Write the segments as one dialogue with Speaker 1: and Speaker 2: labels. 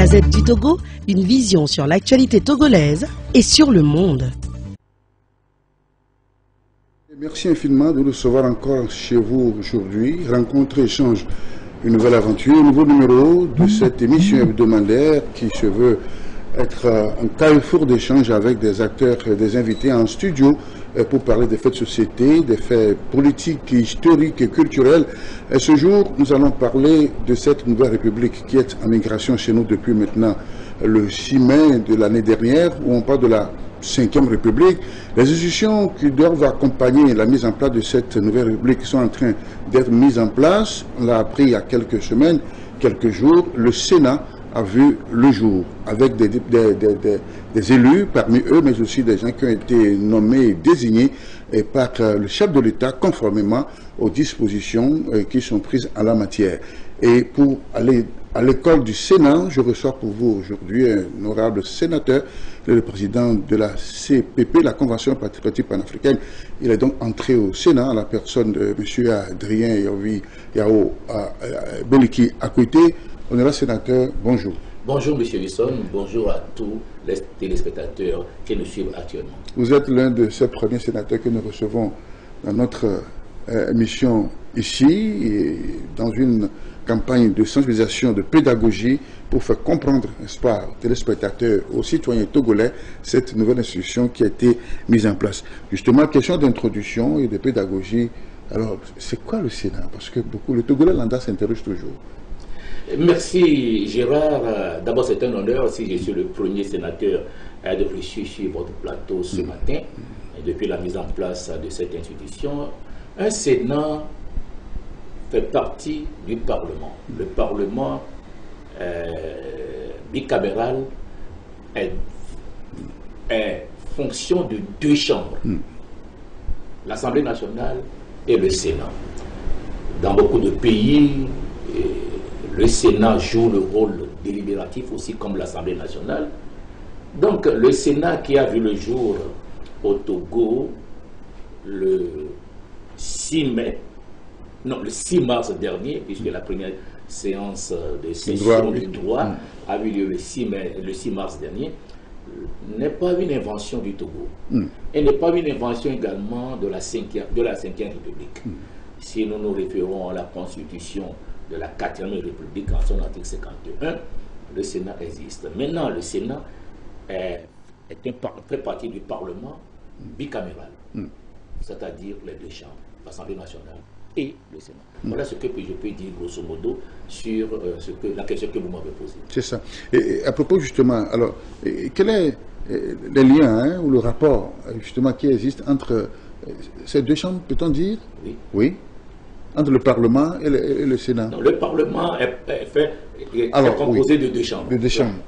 Speaker 1: Gazette du Togo, une vision sur l'actualité togolaise et sur le monde.
Speaker 2: Merci infiniment de nous recevoir encore chez vous aujourd'hui. Rencontre, échange, une nouvelle aventure, un nouveau numéro de cette émission hebdomadaire qui se veut être un carrefour d'échange avec des acteurs et des invités en studio pour parler des faits de société, des faits politiques, historiques et culturels. Et ce jour, nous allons parler de cette nouvelle république qui est en migration chez nous depuis maintenant le 6 mai de l'année dernière, où on parle de la 5e République. Les institutions qui doivent accompagner la mise en place de cette nouvelle République sont en train d'être mises en place. On l'a appris il y a quelques semaines, quelques jours. Le Sénat a vu le jour avec des élus parmi eux, mais aussi des gens qui ont été nommés et désignés par le chef de l'État conformément aux dispositions qui sont prises en la matière. Et pour aller à l'école du Sénat, je reçois pour vous aujourd'hui un honorable sénateur, le président de la CPP, la Convention patriotique panafricaine. Il est donc entré au Sénat à la personne de M. Adrien Yao Beliki Akwete. Honorable sénateur, bonjour.
Speaker 3: Bonjour M. Wilson, bonjour à tous les téléspectateurs qui nous suivent actuellement.
Speaker 2: Vous êtes l'un de ces premiers sénateurs que nous recevons dans notre émission ici, et dans une campagne de sensibilisation, de pédagogie pour faire comprendre, n'est-ce pas, aux téléspectateurs, aux citoyens togolais, cette nouvelle institution qui a été mise en place. Justement, question d'introduction et de pédagogie. Alors, c'est quoi le Sénat? Parce que beaucoup, le Togolais lambda s'interroge toujours.
Speaker 3: Merci Gérard. D'abord, c'est un honneur si je suis le premier sénateur à être reçu sur votre plateau ce matin, depuis la mise en place de cette institution. Un Sénat fait partie du Parlement. Le Parlement bicaméral est fonction de deux chambres, l'Assemblée nationale et le Sénat. Dans beaucoup de pays, le Sénat joue le rôle délibératif aussi comme l'Assemblée nationale. Donc le Sénat qui a vu le jour au Togo le 6 mars dernier, puisque la première séance de session du droit a eu lieu le 6 mars dernier, n'est pas une invention du Togo. Et n'est pas une invention également de la 5e République. Si nous nous référons à la Constitution de la 4e République en son article 51, le Sénat existe. Maintenant, le Sénat fait partie du Parlement bicaméral, c'est-à-dire les deux chambres, l'Assemblée nationale et le Sénat. Voilà ce que je peux dire grosso modo sur la question que vous m'avez posée.
Speaker 2: C'est ça. Et à propos justement, alors, quel est les liens ou le rapport justement qui existe entre ces deux chambres, peut-on dire? Oui. Entre le Parlement et le Sénat.
Speaker 3: Non, le Parlement est composé de deux chambres.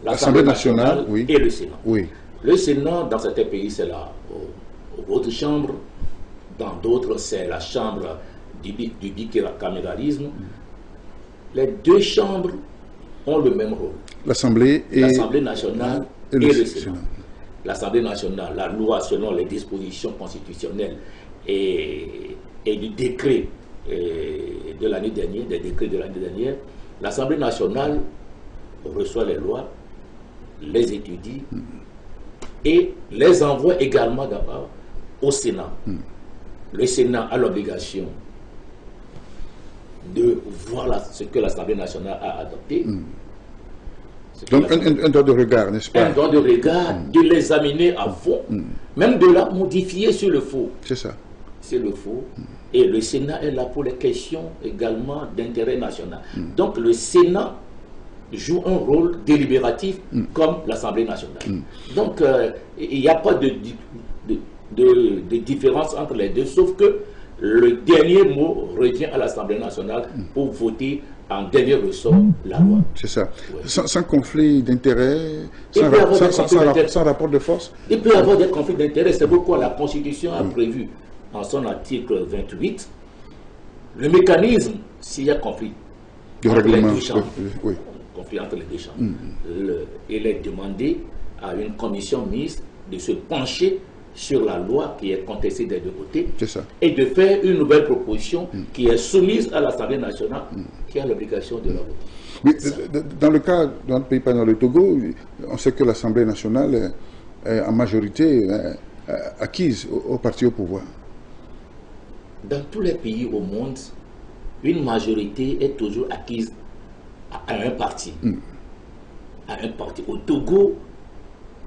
Speaker 2: L'Assemblée nationale
Speaker 3: et le Sénat.
Speaker 2: Oui.
Speaker 3: Le Sénat, dans certains pays, c'est la haute chambre. Dans d'autres, c'est la chambre du bicaméralisme. Les deux chambres ont le même rôle.
Speaker 2: L'Assemblée
Speaker 3: nationale et le Sénat. L'Assemblée nationale, la loi selon les dispositions constitutionnelles et du décret de l'année dernière, des décrets de l'année dernière, l'Assemblée nationale reçoit les lois, les étudie et les envoie également d'abord au Sénat. Le Sénat a l'obligation de voir ce que l'Assemblée nationale a adopté.
Speaker 2: Donc un droit de regard, n'est-ce pas?
Speaker 3: Un droit de regard, de l'examiner à fond, même de la modifier sur le faux.
Speaker 2: C'est ça.
Speaker 3: C'est le faux. Et le Sénat est là pour les questions également d'intérêt national. Donc le Sénat joue un rôle délibératif comme l'Assemblée nationale. Donc il n'y a pas de différence entre les deux, sauf que le dernier mot revient à l'Assemblée nationale pour voter en dernier ressort la loi.
Speaker 2: C'est ça. Sans conflit d'intérêt, sans rapport de force.
Speaker 3: Il peut y avoir des conflits d'intérêt. C'est pourquoi la Constitution a prévu en son article 28 le mécanisme s'il y a conflit entre les deux chambres. Conflit entre les deux chambres. Il est demandé à une commission mixte de se pencher sur la loi qui est contestée des deux côtés et de faire une nouvelle proposition qui est soumise à l'Assemblée nationale qui a l'obligation de la voter.
Speaker 2: Oui, dans le cas de notre pays, dans le Togo, on sait que l'Assemblée nationale est en majorité acquise au parti au pouvoir.
Speaker 3: Dans tous les pays au monde, une majorité est toujours acquise à un parti. À un parti. Au Togo,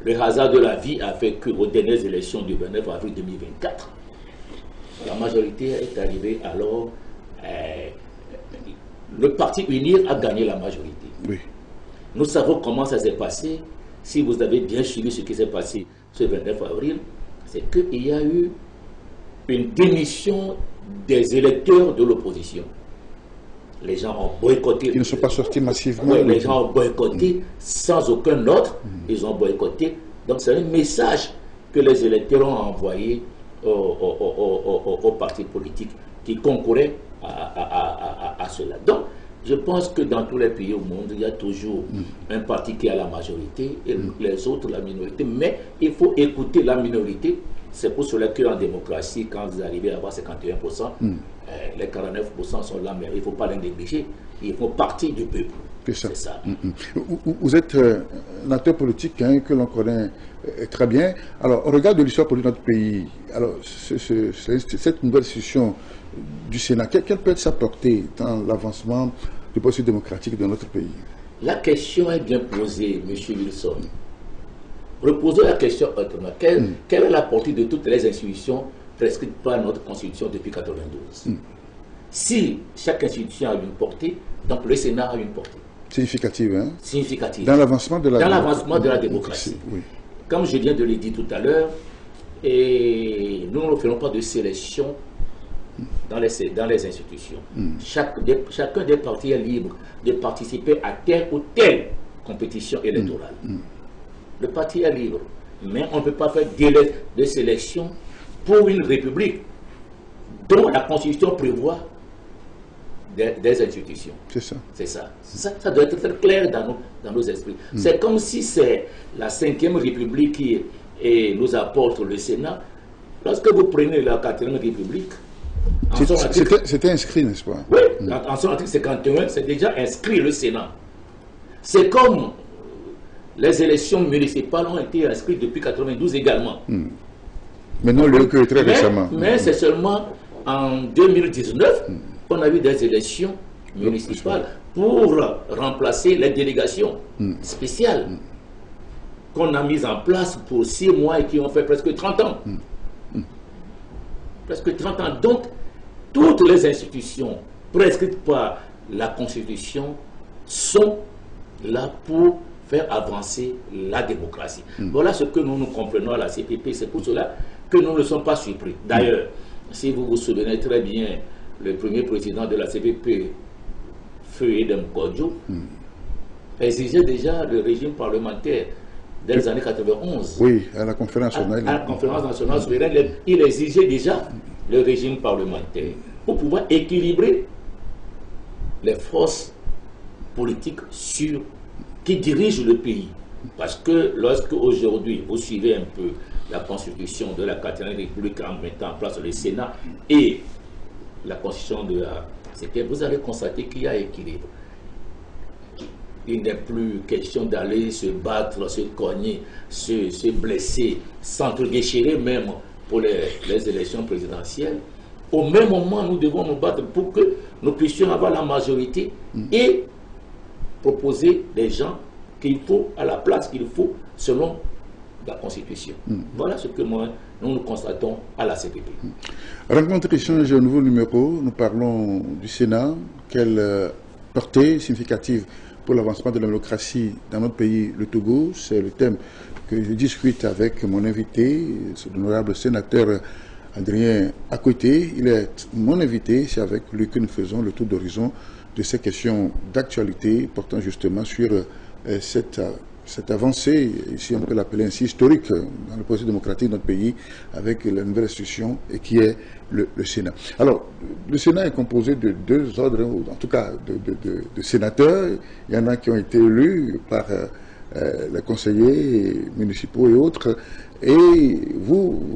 Speaker 3: le hasard de la vie a fait qu'aux dernières élections du 29 avril 2024, la majorité est arrivée alors. Le parti UNIR a gagné la majorité.
Speaker 2: Oui.
Speaker 3: Nous savons comment ça s'est passé. Si vous avez bien suivi ce qui s'est passé ce 29 avril, c'est qu'il y a eu une démission des électeurs de l'opposition. Les gens ont boycotté.
Speaker 2: Ils ne sont pas sortis massivement.
Speaker 3: Oui, les gens ont boycotté sans aucun ordre. Ils ont boycotté. Donc c'est un message que les électeurs ont envoyé aux partis politiques qui concouraient à cela. Donc, je pense que dans tous les pays au monde, il y a toujours un parti qui a la majorité et les autres la minorité. Mais il faut écouter la minorité. C'est pour cela qu'en démocratie, quand vous arrivez à avoir 51%, les 49% sont là, mais il ne faut pas les négliger. Ils font partie du peuple. C'est ça.
Speaker 2: Vous êtes un acteur politique que l'on connaît très bien. Alors, au regard de l'histoire politique de notre pays, alors, cette nouvelle institution du Sénat, quelle peut être sa portée dans l'avancement du processus démocratique de notre pays?
Speaker 3: La question est bien posée, M. Wilson. Reposons la question autrement. Quelle est la portée de toutes les institutions prescrites par notre Constitution depuis 1992? Si chaque institution a une portée, donc le Sénat a une portée.
Speaker 2: Significative, hein?
Speaker 3: Significative.
Speaker 2: Dans l'avancement de la
Speaker 3: démocratie.
Speaker 2: Oui.
Speaker 3: Comme je viens de le dire tout à l'heure, et nous ne faisons pas de sélection dans les institutions. Chacun des partis est libre de participer à telle ou telle compétition électorale. Le parti est libre, mais on ne peut pas faire de sélection pour une république dont la Constitution prévoit des institutions.
Speaker 2: C'est ça.
Speaker 3: C'est ça. Ça doit être très clair dans nos esprits. C'est comme si c'est la 5e République qui nous apporte le Sénat. Lorsque vous prenez la 4e République,
Speaker 2: c'était inscrit, n'est-ce pas?
Speaker 3: Oui, en son article 51, c'est déjà inscrit le Sénat. C'est comme les élections municipales ont été inscrites depuis 1992 également.
Speaker 2: Mais non, que très récemment.
Speaker 3: Mais c'est seulement en 2019 qu'on a eu des élections municipales pour remplacer les délégations spéciales qu'on a mises en place pour 6 mois et qui ont fait presque 30 ans. Presque 30 ans. Donc, toutes les institutions prescrites par la Constitution sont là pour faire avancer la démocratie. Voilà ce que nous comprenons à la CPP. C'est pour cela que nous ne sommes pas surpris. D'ailleurs, si vous vous souvenez très bien, le premier président de la CPP, Feu Edem Kodjo, exigeait déjà le régime parlementaire dès les années 91.
Speaker 2: Oui, à la conférence nationale.
Speaker 3: À la conférence nationale souveraine, il exigeait déjà le régime parlementaire pour pouvoir équilibrer les forces politiques qui dirigent le pays. Parce que lorsque aujourd'hui vous suivez un peu la constitution de la 4e République en mettant en place le Sénat et la constitution de la CPP, vous allez constater qu'il y a équilibre. Il n'est plus question d'aller se battre, se cogner, se blesser, s'entre-déchirer même pour les élections présidentielles. Au même moment, nous devons nous battre pour que nous puissions avoir la majorité et proposer des gens qu'il faut à la place qu'il faut selon la Constitution. Voilà ce que nous constatons à la CPP.
Speaker 2: Rencontre échange un nouveau numéro. Nous parlons du Sénat. Quelle portée significative pour l'avancement de la démocratie dans notre pays, le Togo. C'est le thème que je discute avec mon invité, l'honorable sénateur Adrien Akoité. Il est mon invité, c'est avec lui que nous faisons le tour d'horizon de ces questions d'actualité portant justement sur cette avancée, ici on peut l'appeler ainsi, historique dans le processus démocratique de notre pays avec la nouvelle institution et qui est le Sénat. Alors, le Sénat est composé de 2 ordres, en tout cas de sénateurs. Il y en a qui ont été élus par les conseillers municipaux et autres. Et vous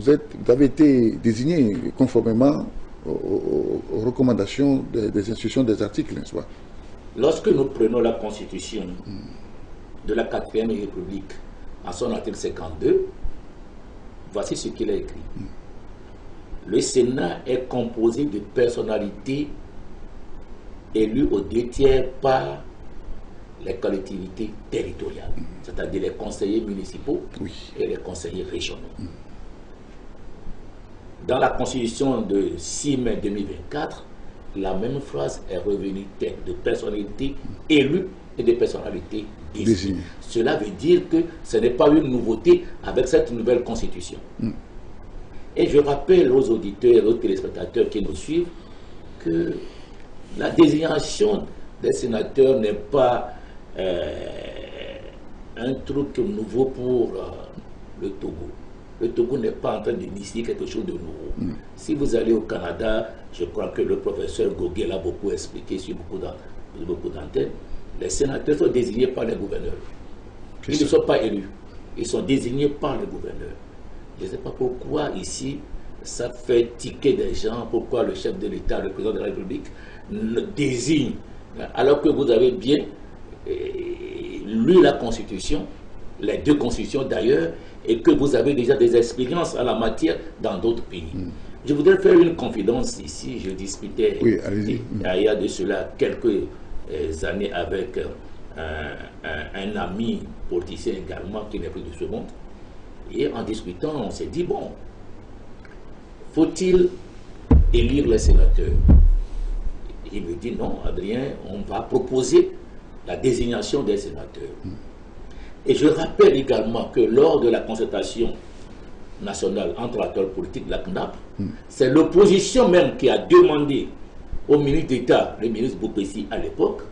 Speaker 2: avez été désigné conformément aux recommandations des institutions des articles, n'est-ce pas?
Speaker 3: lorsque nous prenons la Constitution de la 4e République en son article 52, voici ce qu'il a écrit. Le Sénat est composé de personnalités élues aux 2/3 par les collectivités territoriales, c'est-à-dire les conseillers municipaux et les conseillers régionaux. Dans la Constitution de 6 mai 2024, la même phrase est revenue, de personnalités élues et de personnalités désignées. Cela veut dire que ce n'est pas une nouveauté avec cette nouvelle Constitution. Et je rappelle aux auditeurs et aux téléspectateurs qui nous suivent que la désignation des sénateurs n'est pas un truc nouveau pour le Togo. Le Togo n'est pas en train d'initier quelque chose de nouveau. Si vous allez au Canada, je crois que le professeur Gauguin l'a beaucoup expliqué sur beaucoup d'antennes, les sénateurs sont désignés par les gouverneurs. Ils ne sont pas élus. Ils sont désignés par le gouverneur. Je ne sais pas pourquoi ici, ça fait tiquer des gens, pourquoi le chef de l'État, le président de la République, désigne, alors que vous avez bien lu la Constitution, les deux Constitutions d'ailleurs, et que vous avez déjà des expériences en la matière dans d'autres pays. Je voudrais faire une confidence ici. Je discutais il y a de cela quelques années avec un ami politicien également qui n'est plus de ce monde. Et en discutant, on s'est dit, bon, faut-il élire les sénateurs? Il me dit, non, Adrien, on va proposer la désignation des sénateurs. Et je rappelle également que lors de la concertation nationale entre acteurs politiques de la CNAP, c'est l'opposition même qui a demandé au ministre d'État, le ministre Boupessi à l'époque,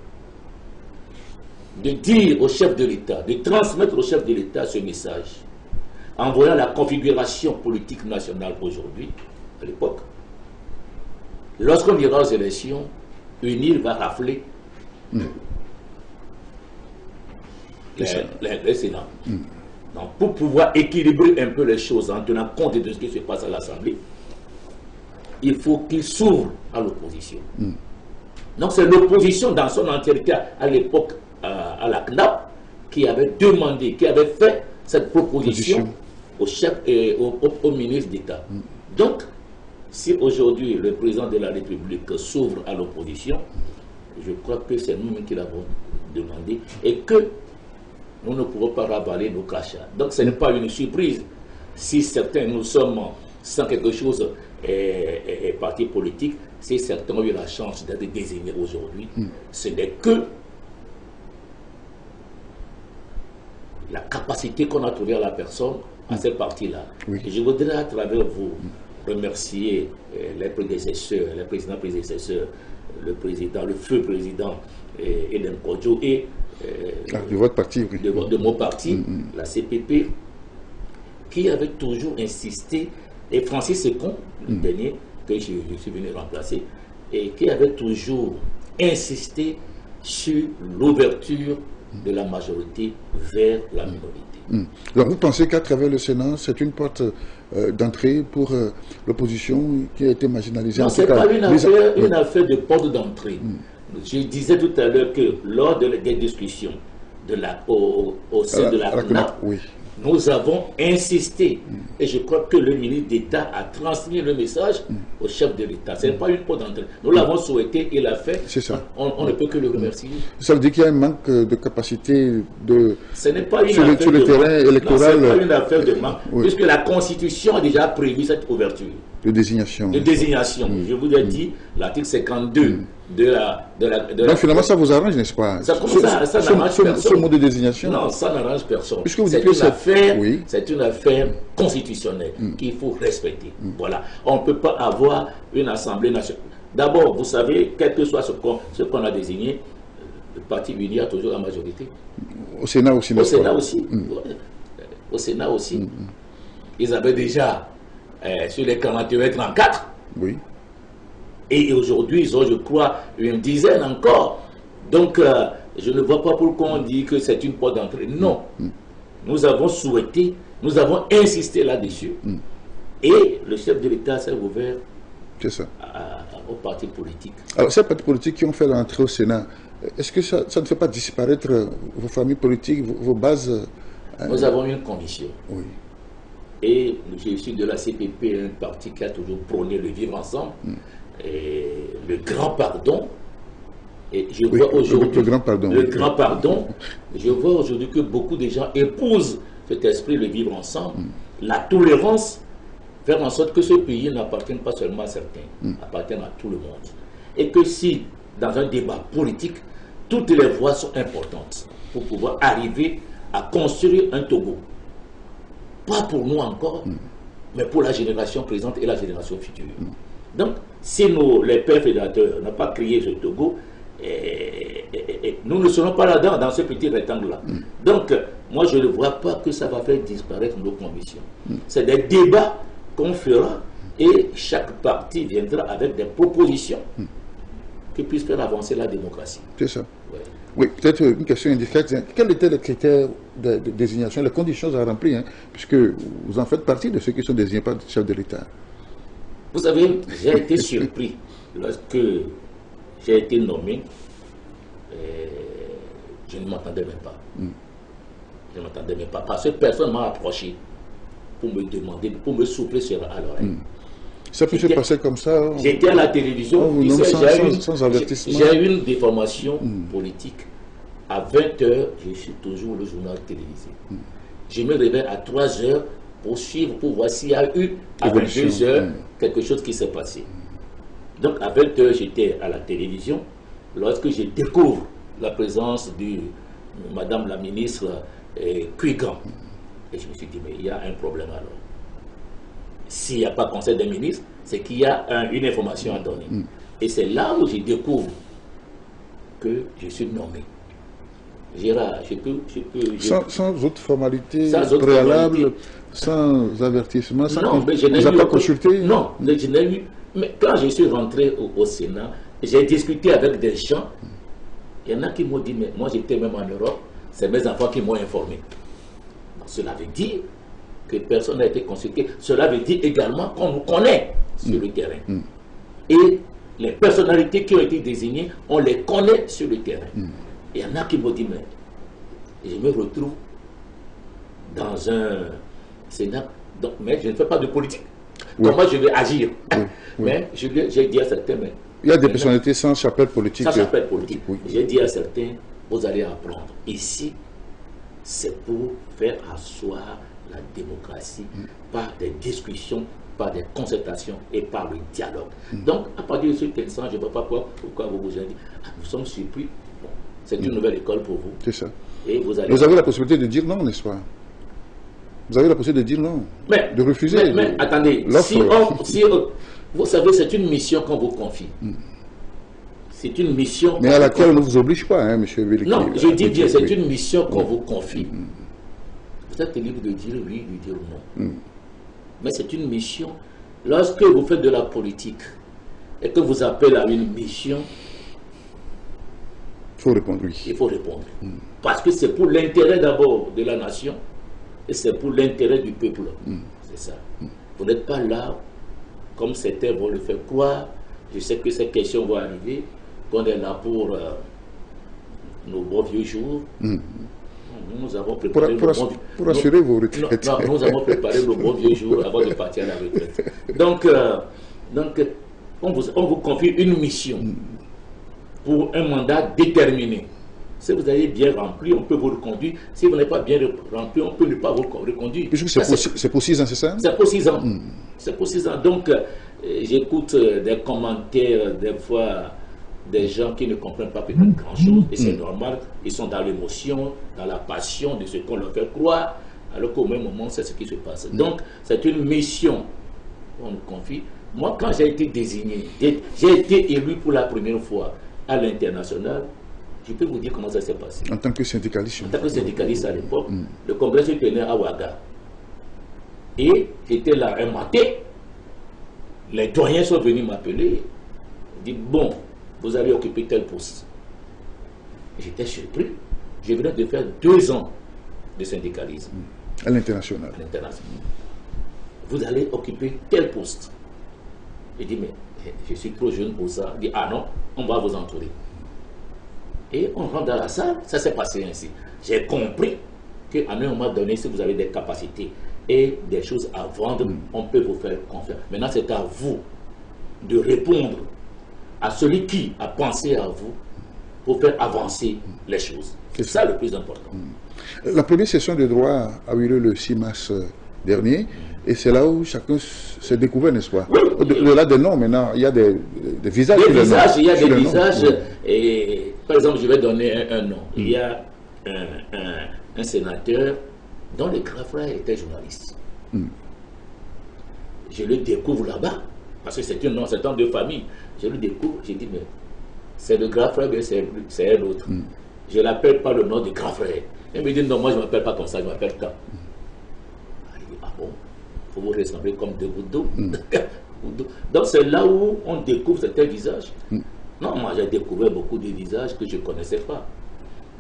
Speaker 3: de dire au chef de l'État, de transmettre au chef de l'État ce message, en voyant la configuration politique nationale aujourd'hui, à l'époque. Lorsqu'on ira aux élections, une île va rafler les Sénats. Donc, pour pouvoir équilibrer un peu les choses en tenant compte de ce qui se passe à l'Assemblée, il faut qu'il s'ouvre à l'opposition. Donc, c'est l'opposition dans son entièreté à l'époque à la CNAP qui avait demandé, qui avait fait cette proposition au chef et au ministre d'État. Donc, si aujourd'hui le président de la République s'ouvre à l'opposition, je crois que c'est nous qui l'avons demandé et que nous ne pourrons pas ravaler nos crachats. Donc ce n'est pas une surprise si certains nous sommes sans quelque chose et parti politique, si certains ont eu la chance d'être désignés aujourd'hui. Ce n'est que la capacité qu'on a trouvée à la personne à cette partie-là. Et je voudrais à travers vous remercier les prédécesseurs, les présidents prédécesseurs, le président, le feu président Eden Kodjo et
Speaker 2: de votre parti,
Speaker 3: de mon parti, la CPP, qui avait toujours insisté, et Francis Second, le dernier que je suis venu remplacer, et qui avait toujours insisté sur l'ouverture de la majorité vers la minorité.
Speaker 2: Donc vous pensez qu'à travers le Sénat, c'est une porte d'entrée pour l'opposition qui a été marginalisée?
Speaker 3: Non, ce n'est pas une affaire de porte d'entrée. Je disais tout à l'heure que lors des discussions au sein de la CNAP, nous avons insisté, et je crois que le ministre d'État a transmis le message au chef de l'État. Ce n'est pas une porte d'entrée. Nous l'avons souhaité, il l'a fait.
Speaker 2: C'est ça.
Speaker 3: On ne peut que le remercier.
Speaker 2: Ça veut dire qu'il y a un manque de capacité
Speaker 3: ce n'est pas une
Speaker 2: sur le terrain électoral.
Speaker 3: Ce n'est pas une affaire de manque, puisque la Constitution a déjà prévu cette ouverture.
Speaker 2: De désignation.
Speaker 3: De désignation. Je vous ai dit, l'article 52
Speaker 2: Donc finalement, ça vous arrange, n'est-ce pas?
Speaker 3: Ça n'arrange personne.
Speaker 2: Ce mot de désignation.
Speaker 3: Non, ça n'arrange personne.
Speaker 2: C'est
Speaker 3: une affaire constitutionnelle qu'il faut respecter. Voilà. On ne peut pas avoir une assemblée nationale. D'abord, vous savez, quel que soit ce qu'on a désigné, le parti uni a toujours la majorité.
Speaker 2: Au Sénat aussi.
Speaker 3: Au Sénat aussi. Au Sénat aussi. Ils avaient déjà, sur les 41 34.
Speaker 2: Oui.
Speaker 3: Et aujourd'hui, ils ont, je crois, une dizaine encore. Donc, je ne vois pas pourquoi on dit que c'est une porte d'entrée. Non. Nous avons souhaité, nous avons insisté là-dessus. Et le chef de l'État s'est ouvert aux partis politiques.
Speaker 2: Alors, ces partis politiques qui ont fait l'entrée au Sénat, est-ce que ça ne fait pas disparaître vos familles politiques, vos bases?
Speaker 3: Nous avons une commission.
Speaker 2: Oui.
Speaker 3: Et je suis de la CPP, un parti qui a toujours prôné le vivre ensemble, et le grand pardon. Et je vois aujourd'hui le grand pardon. Je vois aujourd'hui que beaucoup de gens épousent cet esprit, le vivre ensemble, la tolérance, faire en sorte que ce pays n'appartienne pas seulement à certains, appartienne à tout le monde. Et que si, dans un débat politique, toutes les voix sont importantes pour pouvoir arriver à construire un Togo. Pas pour nous encore, mais pour la génération présente et la génération future. Donc, si les pères fédérateurs n'ont pas créé ce Togo, nous ne serons pas là-dedans, dans ce petit rectangle-là. Donc, moi, je ne vois pas que ça va faire disparaître nos convictions. C'est des débats qu'on fera et chaque parti viendra avec des propositions qui puissent faire avancer la démocratie.
Speaker 2: C'est ça.
Speaker 3: Ouais.
Speaker 2: Oui, peut-être une question indiscrète. Quels étaient les critères de désignation, les conditions à remplir, puisque vous en faites partie de ceux qui sont désignés par le chef de l'État?
Speaker 3: Vous savez, j'ai été surpris lorsque j'ai été nommé. Je ne m'attendais même pas. Je ne m'attendais même pas. Parce que personne ne m'a approché pour me demander, pour me souffler à l'oreille.
Speaker 2: Ça peut se passer comme ça?
Speaker 3: J'étais à la télévision,
Speaker 2: sans avertissement.
Speaker 3: J'ai eu une déformation politique. À 20h, je suis toujours le journal télévisé. Je me réveille à 3h pour suivre, pour voir s'il y a eu, à 22h, quelque chose qui s'est passé. Donc à 20h, j'étais à la télévision. Lorsque je découvre la présence de Madame la ministre Kuigan, et je me suis dit, mais il y a un problème alors. S'il n'y a pas conseil des ministres, c'est qu'il y a une information à donner. Et c'est là où je découvre que je suis nommé. Gérard,
Speaker 2: sans autre formalité préalable, sans avertissement, sans
Speaker 3: non,
Speaker 2: vous n'avez pas consulté?
Speaker 3: Non, je n'ai eu. Mais quand je suis rentré au Sénat, j'ai discuté avec des gens. Il y en a qui m'ont dit, mais moi j'étais même en Europe, c'est mes enfants qui m'ont informé. Cela veut dire que personne n'a été consulté. Cela veut dire également qu'on nous connaît sur le terrain. Et les personnalités qui ont été désignées, on les connaît sur le terrain. Il y en a qui m'ont dit, mais je me retrouve dans un Sénat, donc, mais je ne fais pas de politique. Comment je vais agir? Mais j'ai dit à certains, mais
Speaker 2: il y a des personnalités sans chapelle politique.
Speaker 3: Sans chapelle politique. J'ai dit à certains, vous allez apprendre. Ici, c'est pour faire asseoir la démocratie par des discussions, par des concertations et par le dialogue. Donc, à partir de ce instant, je ne sais pas pourquoi vous vous avez dit, nous sommes surpris. Bon, c'est une nouvelle école pour vous.
Speaker 2: C'est ça.
Speaker 3: Et vous
Speaker 2: avez la possibilité de dire non, n'est-ce pas? Vous avez la possibilité de dire non, de refuser.
Speaker 3: Mais attendez, vous savez, c'est une mission qu'on vous confie. C'est une mission.
Speaker 2: Mais à laquelle on ne vous oblige pas, hein, monsieur Véliki.
Speaker 3: Non, je dis bien, c'est une mission qu'on vous confie. Vous êtes libre de dire oui, de dire non. Mais c'est une mission. Lorsque vous faites de la politique et que vous appelez à une mission,
Speaker 2: il faut répondre oui.
Speaker 3: Il faut répondre. Parce que c'est pour l'intérêt d'abord de la nation et c'est pour l'intérêt du peuple. C'est ça. Vous n'êtes pas là, comme certains vont le faire croire. Je sais que ces questions vont arriver, qu'on est là pour nos bons vieux jours. Nous avons préparé
Speaker 2: pour assurer vos retraites.
Speaker 3: Non, nous avons préparé nos bons vieux jours avant de partir à la retraite. Donc on vous confie une mission pour un mandat déterminé. Si vous avez bien rempli, on peut vous reconduire. Si vous n'avez pas bien rempli, on peut ne pas vous reconduire.
Speaker 2: C'est pour 6 ans, c'est ça?
Speaker 3: C'est pour 6 ans. C'est pour 6 ans. Donc, j'écoute des commentaires, des fois, des gens qui ne comprennent pas peut-être grand-chose. Et c'est normal. Ils sont dans l'émotion, dans la passion de ce qu'on leur fait croire, alors qu'au même moment, c'est ce qui se passe. Donc, c'est une mission qu'on nous confie. Moi, quand j'ai été désigné, j'ai été élu pour la première fois à l'international. Je peux vous dire comment ça s'est passé.
Speaker 2: En tant que syndicaliste.
Speaker 3: En tant que syndicaliste à l'époque, le congrès se tenait à Ouaga. Et j'étais là un matin. Les doyens sont venus m'appeler. Ils disent, bon, vous allez occuper tel poste. J'étais surpris. Je venais de faire 2 ans de syndicalisme.
Speaker 2: À l'international.
Speaker 3: Vous allez occuper tel poste. Je dis, mais Je suis trop jeune pour ça. Il dit, ah non, on va vous entourer. Et on rentre dans la salle, ça s'est passé ainsi. J'ai compris qu'à un moment donné, si vous avez des capacités et des choses à vendre, on peut vous faire confiance. Maintenant, c'est à vous de répondre à celui qui a pensé à vous pour faire avancer les choses. C'est ça le plus important.
Speaker 2: La première session de droit a eu lieu le 6 mars dernier, et c'est là où chacun s'est découvert, n'est-ce pas?
Speaker 3: Oui.
Speaker 2: Au-delà des noms, maintenant, il y a des visages.
Speaker 3: Il y a des visages, et par exemple, je vais donner un nom. Il y a un sénateur dont le grand frère était journaliste. Je le découvre là-bas, parce que c'est un nom de famille. Je le découvre, j'ai dit, mais c'est le grand frère, mais c'est un autre. Je l'appelle pas le nom du grand frère. Il me dit, non, moi je ne m'appelle pas comme ça, je m'appelle K. Ah bon, il faut vous ressembler comme deux gouttes d'eau. Donc c'est là où on découvre certains visages. Non, moi j'ai découvert beaucoup de visages que je ne connaissais pas.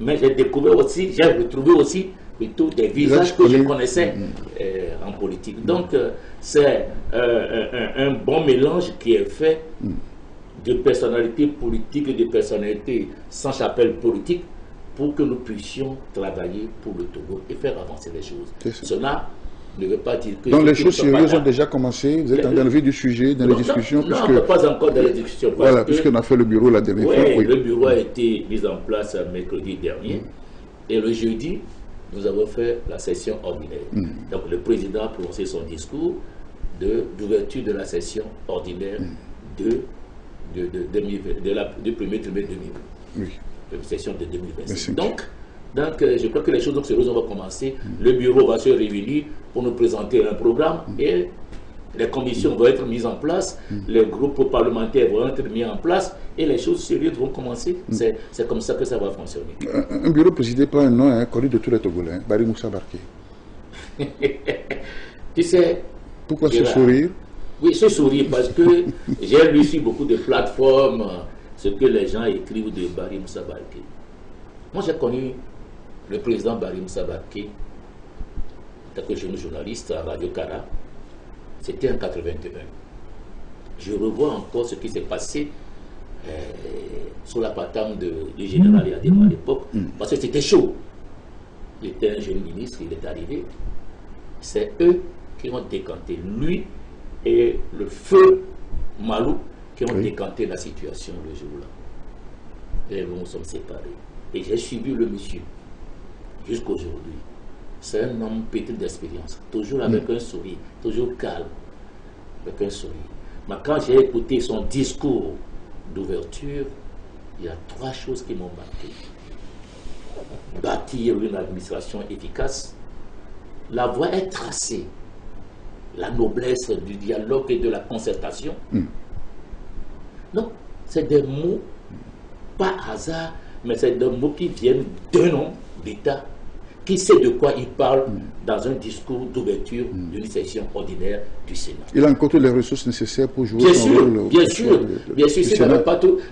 Speaker 3: Mais j'ai découvert aussi, j'ai retrouvé aussi plutôt des visages que je connaissais en politique. Donc c'est un bon mélange qui est fait de personnalités politiques et de personnalités sans chapelle politique pour que nous puissions travailler pour le Togo et faire avancer les choses. Cela ne veut pas dire que...
Speaker 2: Donc les choses sérieuses ont déjà commencé, vous êtes dans le vif du sujet, dans les discussions.
Speaker 3: Non, pas encore dans les discussions.
Speaker 2: Voilà, puisqu'on a fait le bureau la dernière fois.
Speaker 3: Oui, le bureau a été mis en place mercredi dernier. Et le jeudi, nous avons fait la session ordinaire. Donc le président a prononcé son discours d'ouverture de la session ordinaire du premier trimestre 2020. Session de 2025. Donc, je crois que les choses sérieuses vont commencer. Le bureau va se réunir pour nous présenter un programme et les commissions vont être mises en place, les groupes parlementaires vont être mis en place et les choses sérieuses vont commencer. C'est comme ça que ça va fonctionner.
Speaker 2: Un bureau présidé par un nom connu de tous les Togolais, Barry Moussa Barké.
Speaker 3: Tu sais...
Speaker 2: Pourquoi ce sourire?
Speaker 3: Oui, ce sourire parce que j'ai lu sur beaucoup de plateformes ce que les gens écrivent de Barry Moussa Barké. Moi, j'ai connu le président Barry Moussa Barké, en tant que jeune journaliste à Radio Kara. C'était en 81. Je revois encore ce qui s'est passé sur la patame du général Yadema à l'époque, parce que c'était chaud. Il était un jeune ministre, il est arrivé. C'est eux qui ont décanté, lui et le feu Malou, qui ont décanté la situation le jour-là. Et nous nous sommes séparés. Et j'ai suivi le monsieur jusqu'à aujourd'hui. C'est un homme pétri d'expérience, toujours avec un sourire, toujours calme, avec un sourire. Mais quand j'ai écouté son discours d'ouverture, il y a 3 choses qui m'ont marqué. Bâtir une administration efficace, la voie est tracée, la noblesse du dialogue et de la concertation. Non, c'est des mots, pas hasard, mais c'est des mots qui viennent d'un homme d'État qui sait de quoi il parle dans un discours d'ouverture d'une session ordinaire du Sénat.
Speaker 2: Il a encore toutes les ressources nécessaires pour jouer son rôle.
Speaker 3: Bien sûr, s'il n'avait pas toutes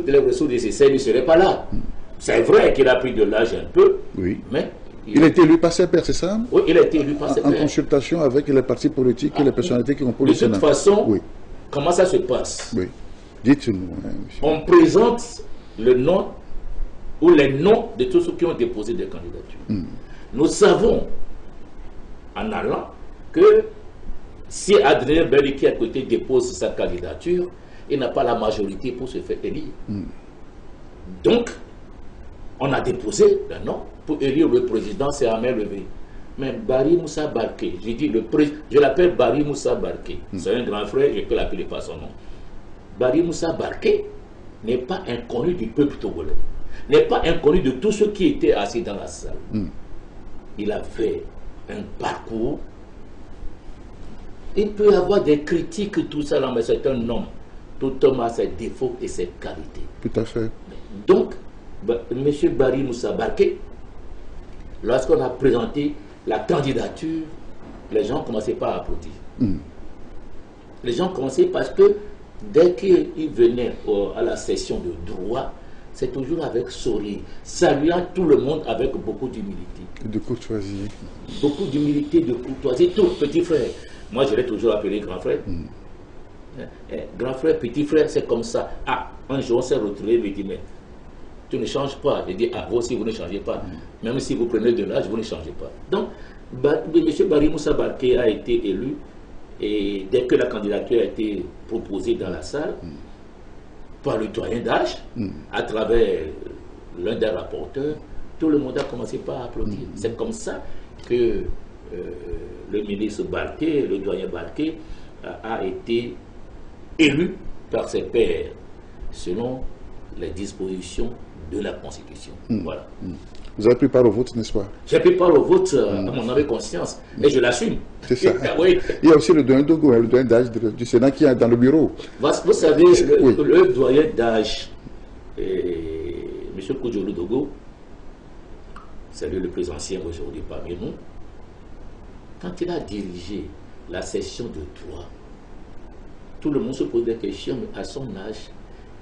Speaker 3: les ressources nécessaires, il ne serait pas là. C'est vrai qu'il a pris de l'âge un peu, mais...
Speaker 2: Il a été élu par ses pairs, c'est ça?
Speaker 3: Oui, il a été élu par ses pairs.
Speaker 2: En consultation avec les partis politiques et les personnalités qui composent le Sénat.
Speaker 3: De toute façon, comment ça se passe?
Speaker 2: Oui, dites-nous.
Speaker 3: On présente le nom ou les noms de tous ceux qui ont déposé des candidatures. Nous savons, en allant, que si Adrien Beliki à côté dépose sa candidature, il n'a pas la majorité pour se faire élire. Donc, on a déposé un nom pour élire le président, c'est à main levée. Mais Barry Moussa Barké, je l'appelle Barry Moussa Barké, c'est un grand frère, je peux l'appeler par son nom. Barry Moussa Barké n'est pas inconnu du peuple togolais, n'est pas inconnu de tous ceux qui étaient assis dans la salle. Il a fait un parcours. Il peut y avoir des critiques, tout ça, mais c'est un homme. Tout homme a ses défauts et ses qualités.
Speaker 2: Tout à fait.
Speaker 3: Donc, M. Barry Moussa Barké, lorsqu'on a présenté la candidature, les gens ne commençaient pas à applaudir. Les gens commençaient parce que dès qu'ils venaient à la session de droit, c'est toujours avec sourire, saluant tout le monde avec beaucoup d'humilité.
Speaker 2: De courtoisie.
Speaker 3: Beaucoup d'humilité, de courtoisie. Tout petit frère. Moi, je l'ai toujours appelé grand frère. Grand frère, petit frère, c'est comme ça. Ah, un jour on s'est retrouvé, il me dit, mais tu ne changes pas. Je dis, ah, vous aussi, vous ne changez pas. Même si vous prenez de l'âge, vous ne changez pas. Donc, M. Barry Moussa Barké a été élu, et dès que la candidature a été proposée dans la salle, par le doyen d'âge, à travers l'un des rapporteurs, tout le monde a commencé par applaudir. C'est comme ça que le ministre Barké, le doyen Barké, a été élu par ses pairs selon les dispositions de la Constitution. Voilà.
Speaker 2: Vous avez pris part au vote, n'est-ce pas?
Speaker 3: J'ai pris part au vote à mon âme et conscience, et je l'assume.
Speaker 2: C'est ça.
Speaker 3: Oui.
Speaker 2: Il y a aussi le doyen Dogo, le doyen d'âge du Sénat qui est dans le bureau.
Speaker 3: Vous savez, le doyen d'âge, M. Koudjoulou Dogo, c'est lui le plus ancien aujourd'hui parmi nous, quand il a dirigé la session de droit, tout le monde se pose des questions, mais à son âge,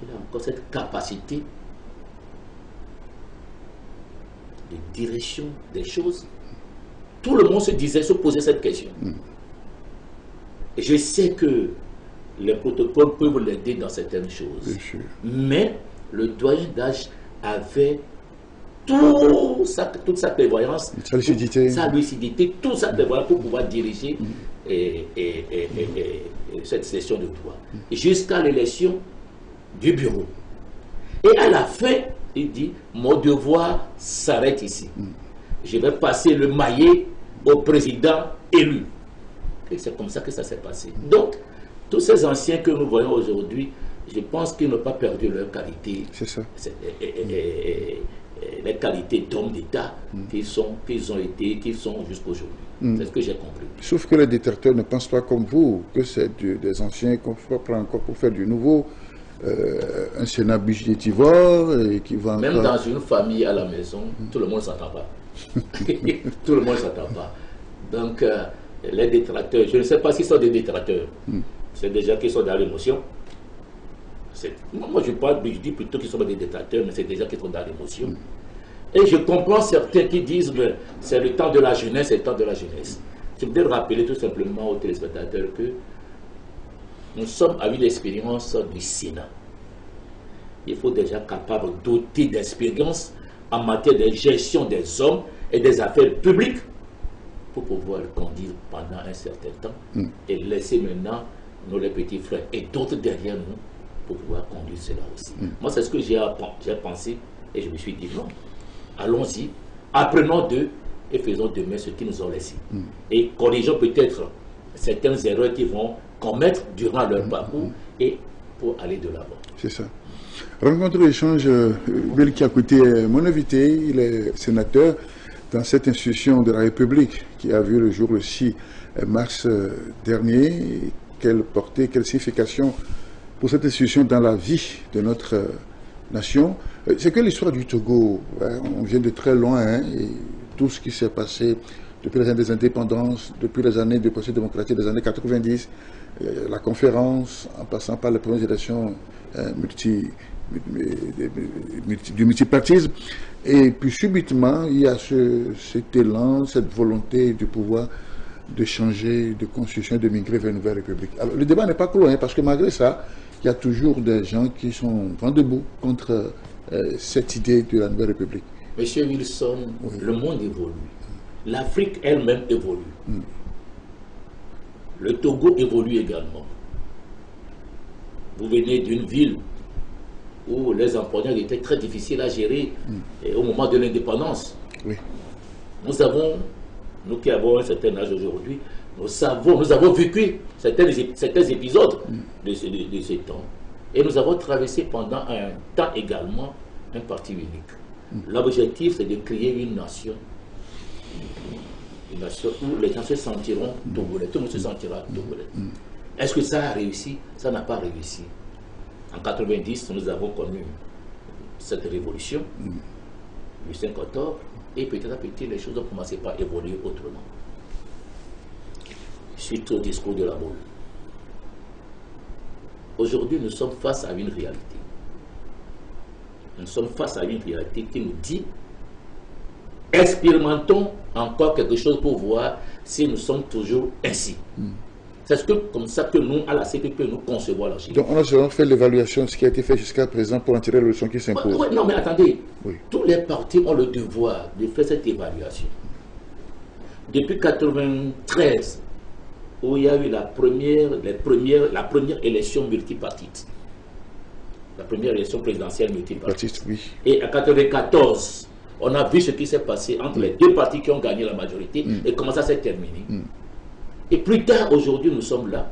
Speaker 3: il a encore cette capacité de direction des choses. Tout le monde se posait cette question. Et je sais que les protocoles peuvent l'aider dans certaines choses. Mais le doyen d'âge avait toute sa prévoyance, sa lucidité, toute sa prévoyance pour pouvoir diriger cette session de droit jusqu'à l'élection du bureau. Et à la fin, il dit, mon devoir s'arrête ici. Je vais passer le maillet au président élu. Et c'est comme ça que ça s'est passé. Donc, tous ces anciens que nous voyons aujourd'hui, je pense qu'ils n'ont pas perdu leur qualité.
Speaker 2: C'est ça.
Speaker 3: Les qualités d'hommes d'État qu'ils ont été, qu'ils sont jusqu'aujourd'hui. C'est ce que j'ai compris.
Speaker 2: Sauf que les détracteurs ne pensent pas comme vous, que c'est des anciens qu'on prend encore pour faire du nouveau. Un Sénat budgétivore et qui va
Speaker 3: même dans une famille à la maison, tout le monde ne s'entend pas. Tout le monde ne s'entend pas. Donc, les détracteurs, je ne sais pas s'ils sont des détracteurs. C'est déjà qu'ils sont dans l'émotion. Moi, je dis plutôt qu'ils sont des détracteurs, mais c'est déjà qu'ils sont dans l'émotion. Et je comprends certains qui disent que c'est le temps de la jeunesse, c'est le temps de la jeunesse. Je voudrais rappeler tout simplement aux téléspectateurs que nous sommes à une expérience du Sénat. Il faut déjà capable doter d'expérience en matière de gestion des hommes et des affaires publiques pour pouvoir le conduire pendant un certain temps et laisser maintenant les petits frères et d'autres derrière nous pour pouvoir conduire cela aussi. Moi, c'est ce que j'ai pensé et je me suis dit non, allons-y, apprenons d'eux et faisons demain ce qu'ils nous ont laissé. Et corrigeons peut-être certaines erreurs qu'ils vont commettre durant leur parcours et pour aller de l'avant.
Speaker 2: C'est ça. Rencontre échange, Belki Akouté est mon invité, il est sénateur dans cette institution de la République qui a vu le jour le 6 mars dernier. Quelle portée, quelle signification pour cette institution dans la vie de notre nation. C'est que l'histoire du Togo, hein, on vient de très loin, hein, et tout ce qui s'est passé depuis les années des indépendances, depuis les années de processus démocratique des années 90, la conférence, en passant par les premières élections du multipartisme. Et puis subitement, il y a cet élan, cette volonté du pouvoir de changer de constitution, de migrer vers une nouvelle république. Alors le débat n'est pas clos, hein, parce que malgré ça, il y a toujours des gens qui sont vent debout contre cette idée de la nouvelle république.
Speaker 3: Monsieur Wilson, le monde évolue. L'Afrique elle-même évolue. Le Togo évolue également. Vous venez d'une ville où les employeurs étaient très difficiles à gérer au moment de l'indépendance.
Speaker 2: Oui.
Speaker 3: Nous qui avons un certain âge aujourd'hui, nous avons vécu certains épisodes de ce temps. Et nous avons traversé pendant un temps également un parti unique. L'objectif, c'est de créer une nation où les gens se sentiront togolais, tout le monde se sentira togolais. Est-ce que ça a réussi? Ça n'a pas réussi. En 90, nous avons connu cette révolution, le 5 octobre, et petit à petit, les choses ont commencé par évoluer autrement. Suite au discours de la boule. Aujourd'hui, nous sommes face à une réalité. Nous sommes face à une réalité qui nous dit expérimentons encore quelque chose pour voir si nous sommes toujours ainsi. C'est comme ça que nous, à la CPP, nous concevons l'archive.
Speaker 2: Donc on a seulement fait l'évaluation de ce qui a été fait jusqu'à présent pour en tirer le leçon qui s'impose.
Speaker 3: Oui, non mais attendez, tous les partis ont le devoir de faire cette évaluation. Depuis 1993, où il y a eu la première élection multipartite, la première élection présidentielle multipartite.
Speaker 2: Oui.
Speaker 3: Et en 1994, on a vu ce qui s'est passé entre les deux partis qui ont gagné la majorité et comment ça s'est terminé. Et plus tard, aujourd'hui, nous sommes là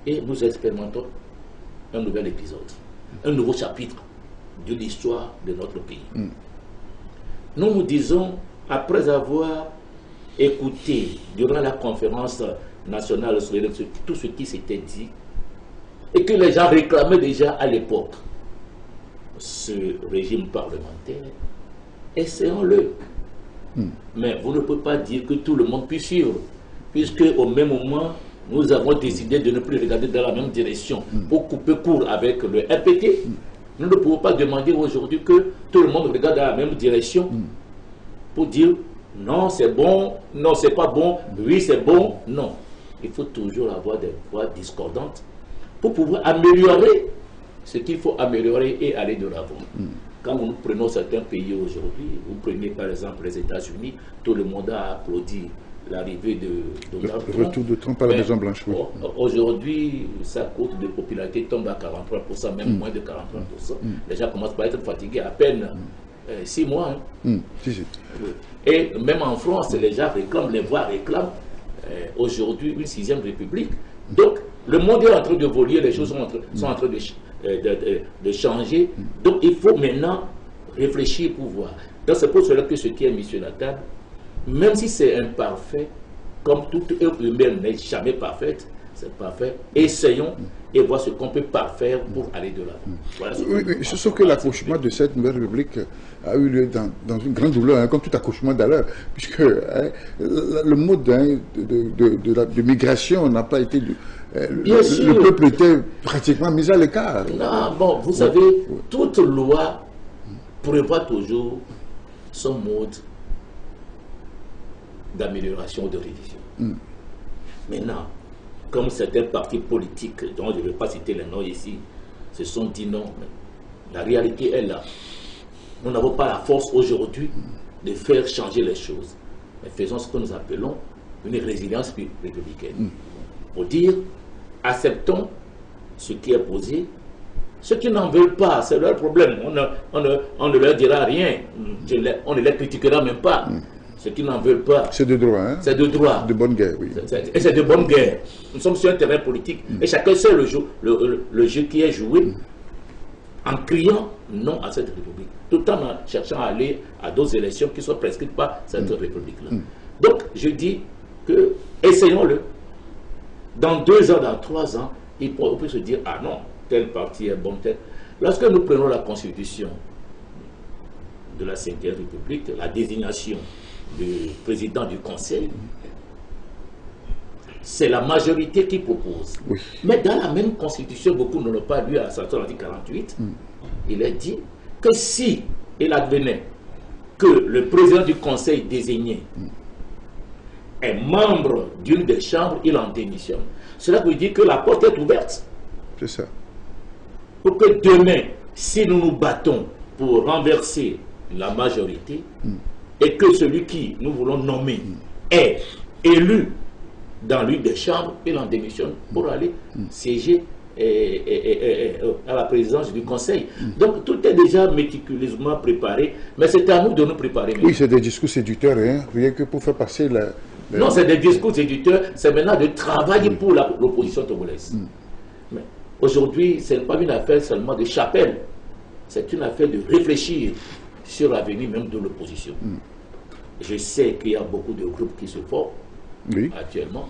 Speaker 3: et nous expérimentons un nouvel épisode, un nouveau chapitre de l'histoire de notre pays. Nous nous disons, après avoir écouté durant la conférence nationale sur l'élection tout ce qui s'était dit et que les gens réclamaient déjà à l'époque, ce régime parlementaire, essayons-le. Mais vous ne pouvez pas dire que tout le monde puisse suivre, puisque au même moment, nous avons décidé de ne plus regarder dans la même direction pour couper court avec le RPT. Nous ne pouvons pas demander aujourd'hui que tout le monde regarde dans la même direction pour dire non, c'est bon, non, c'est pas bon, oui, c'est bon, non. Il faut toujours avoir des voix discordantes pour pouvoir améliorer ce qu'il faut améliorer et aller de l'avant. Quand nous prenons certains pays aujourd'hui, vous prenez par exemple les États-Unis, tout le monde a applaudi l'arrivée de Donald Trump.
Speaker 2: Le retour de Trump à la Maison Blanche.
Speaker 3: Aujourd'hui, sa cote de popularité tombe à 43%, même moins de 43%. Les gens commencent par être fatigués à peine 6 mois. Et même en France, les gens réclament, les voix réclament aujourd'hui une 6e république. Donc, le monde est en train de voler, les choses sont en train de changer. Donc, il faut maintenant réfléchir pour voir. Donc, c'est pour cela que ce qui est mis sur la table, même si c'est imparfait, comme toute œuvre humaine n'est jamais parfaite, c'est parfait, essayons et voir ce qu'on peut parfaire pour aller de l'avant. Voilà
Speaker 2: sauf que l'accouchement de cette nouvelle république a eu lieu dans une grande douleur, comme tout accouchement d'ailleurs, puisque le mode de migration n'a pas été... le peuple était pratiquement mis à l'écart.
Speaker 3: Non, bon, vous savez, toute loi prévoit toujours son mode d'amélioration ou de révision. Maintenant, comme certains partis politiques, dont je ne vais pas citer les noms ici, se sont dit non, la réalité est là. Nous n'avons pas la force aujourd'hui de faire changer les choses. Mais faisons ce que nous appelons une résilience républicaine. Pour dire, acceptons ce qui est posé. Ceux qui n'en veulent pas, c'est leur problème. On ne leur dira rien. On ne les critiquera même pas. Ceux qui n'en veulent pas.
Speaker 2: C'est de droit, hein? C'est
Speaker 3: de droit.
Speaker 2: De bonne guerre, oui.
Speaker 3: Et c'est de bonne guerre. Nous sommes sur un terrain politique. Et chacun sait le jeu qui est joué en criant non à cette république. Tout en cherchant à aller à d'autres élections qui sont prescrites par cette république-là. Donc, je dis que essayons-le. Dans 2 ans, dans 3 ans, on peut se dire, ah non, tel parti est bon, tel. Lorsque nous prenons la constitution de la 5e République, la désignation du président du Conseil, c'est la majorité qui propose. Mais dans la même constitution, beaucoup ne l'ont pas lu à la Sartre, l'article 48, il est dit que si il advenait que le président du Conseil désigné est membre d'une des chambres, il en démissionne. Cela veut dire que la porte est ouverte.
Speaker 2: C'est ça.
Speaker 3: Pour que demain, si nous nous battons pour renverser la majorité, et que celui qui nous voulons nommer est élu dans l'une des chambres, il en démissionne pour aller siéger à la présidence du Conseil. Donc tout est déjà méticuleusement préparé, mais c'est à nous de nous préparer.
Speaker 2: Oui, c'est des discours séducteurs, hein, rien que pour faire passer la...
Speaker 3: Non, c'est des discours séducteurs, c'est maintenant de travailler pour l'opposition togolaise. Mais aujourd'hui, ce n'est pas une affaire seulement de chapelle, c'est une affaire de réfléchir sur l'avenir même de l'opposition. Je sais qu'il y a beaucoup de groupes qui se forment actuellement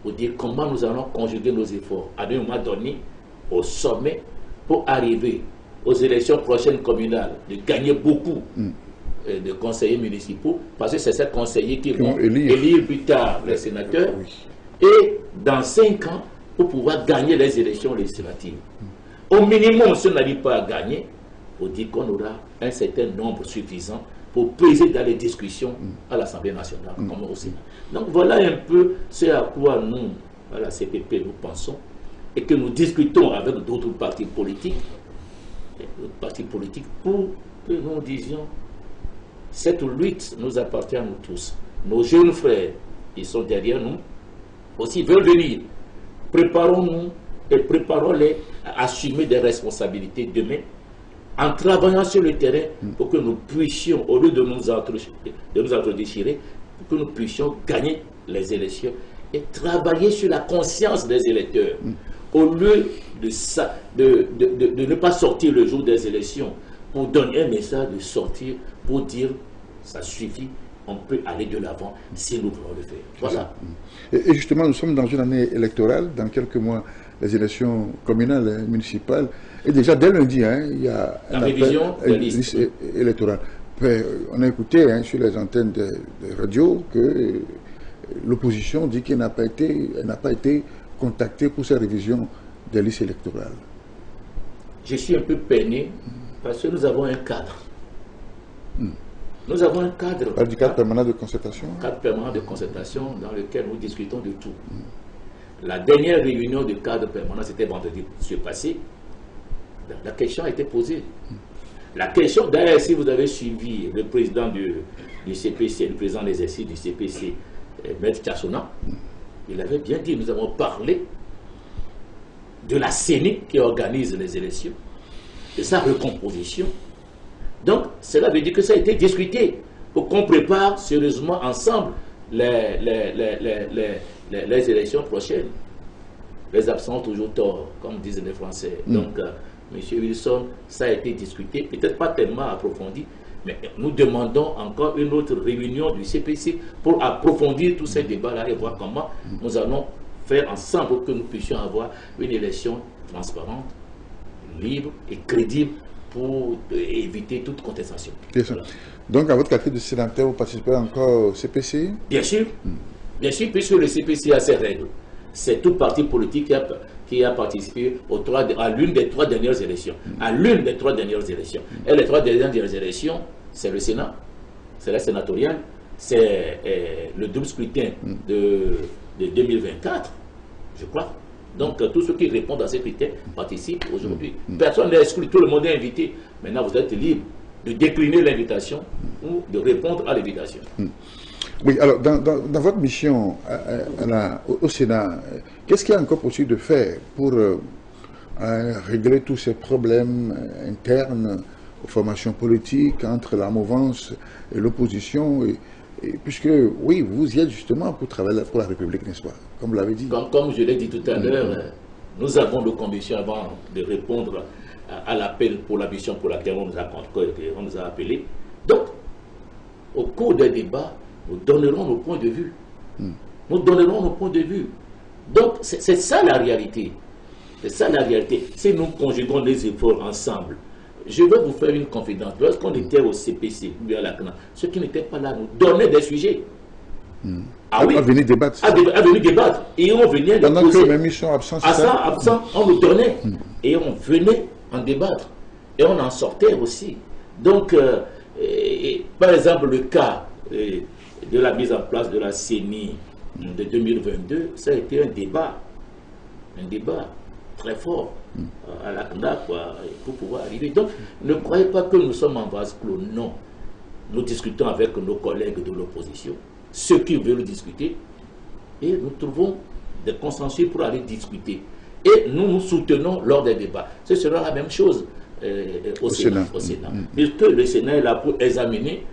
Speaker 3: pour dire comment nous allons conjuguer nos efforts à un moment donné au sommet pour arriver aux élections prochaines communales, de gagner beaucoup de conseillers municipaux, parce que c'est ces conseillers qui vont élire plus tard les sénateurs, et dans 5 ans, pour pouvoir gagner les élections législatives. Au minimum, si on n'arrive pas à gagner, on dit qu'on aura un certain nombre suffisant pour peser dans les discussions à l'Assemblée nationale, comme au Sénat. Donc voilà un peu ce à quoi nous à la CPP, nous pensons, et que nous discutons avec d'autres partis politiques, pour que nous disions, cette lutte nous appartient à nous tous. Nos jeunes frères, ils sont derrière nous, aussi veulent venir. Préparons-nous et préparons-les à assumer des responsabilités demain, en travaillant sur le terrain pour que nous puissions, au lieu de nous entre-déchirer, pour que nous puissions gagner les élections et travailler sur la conscience des électeurs. Au lieu de ne pas sortir le jour des élections pour donner un message, de sortir pour dire ça suffit, on peut aller de l'avant si nous voulons le faire. Voilà.
Speaker 2: Et justement, nous sommes dans une année électorale, dans quelques mois, les élections communales et municipales. Et déjà, dès lundi, il y a
Speaker 3: la révision des listes
Speaker 2: électorales. On a écouté sur les antennes des radios que l'opposition dit qu'elle n'a pas été contactée pour cette révision des listes électorales.
Speaker 3: Je suis un peu peiné parce que nous avons un cadre. Nous avons un cadre.
Speaker 2: Du cadre permanent de concertation.
Speaker 3: Cadre permanent de concertation dans lequel nous discutons de tout. La dernière réunion du cadre permanent, c'était vendredi passé. La question a été posée. La question, d'ailleurs, si vous avez suivi le président du CPC, le président des exercices du CPC, Maître Tchassona, il avait bien dit, nous avons parlé de la CENI qui organise les élections, de sa recomposition. Donc, cela veut dire que ça a été discuté pour qu'on prépare sérieusement ensemble les élections prochaines. Les absents ont toujours tort, comme disent les Français. Donc, M. Wilson, ça a été discuté, peut-être pas tellement approfondi, mais nous demandons encore une autre réunion du CPC pour approfondir tous ces débats-là et voir comment nous allons faire ensemble pour que nous puissions avoir une élection transparente, libre et crédible pour éviter toute contestation.
Speaker 2: Voilà. Donc, à votre qualité de sénateur, vous participez encore au CPC?
Speaker 3: Bien sûr, puisque le CPC a ses règles. C'est tout parti politique qui a participé à l'une des 3 dernières élections. À l'une des 3 dernières élections. Et les 3 dernières élections, c'est le Sénat, c'est la sénatoriale, c'est le double scrutin de 2024, je crois. Donc, tous ceux qui répondent à ces critères participent aujourd'hui. Personne n'est exclu, tout le monde est invité. Maintenant, vous êtes libre de décliner l'invitation ou de répondre à l'invitation.
Speaker 2: Oui, alors, dans votre mission au Sénat, qu'est-ce qu'il y a encore possible de faire pour régler tous ces problèmes internes aux formations politiques, entre la mouvance et l'opposition puisque, oui, vous y êtes justement pour travailler pour la République, n'est-ce pas? Comme vous l'avez dit.
Speaker 3: Comme je l'ai dit tout à l'heure, nous avons nos conditions avant de répondre à l'appel pour la mission pour laquelle on nous a appelés. Donc, au cours des débats, nous donnerons nos points de vue. Nous donnerons nos points de vue. Donc, c'est ça la réalité. C'est ça la réalité. Si nous conjuguons les efforts ensemble, je vais vous faire une confidence. Lorsqu'on était au CPC, à la CNA, ceux qui n'étaient pas là nous donnaient des sujets.
Speaker 2: Ah oui, à venir débattre.
Speaker 3: À venir débattre. Et on venait de
Speaker 2: pendant que mes missions absentes,
Speaker 3: on nous donnait. Et on venait en débattre. Et on en sortait aussi. Donc, par exemple, le cas de la mise en place de la CENI de 2022, ça a été un débat très fort à la CNA pour pouvoir arriver. Donc, ne croyez pas que nous sommes en vase clos. Non. Nous discutons avec nos collègues de l'opposition, ceux qui veulent discuter, et nous trouvons des consensus pour aller discuter. Et nous nous soutenons lors des débats. Ce sera la même chose au Sénat. Puisque le Sénat est là pour examiner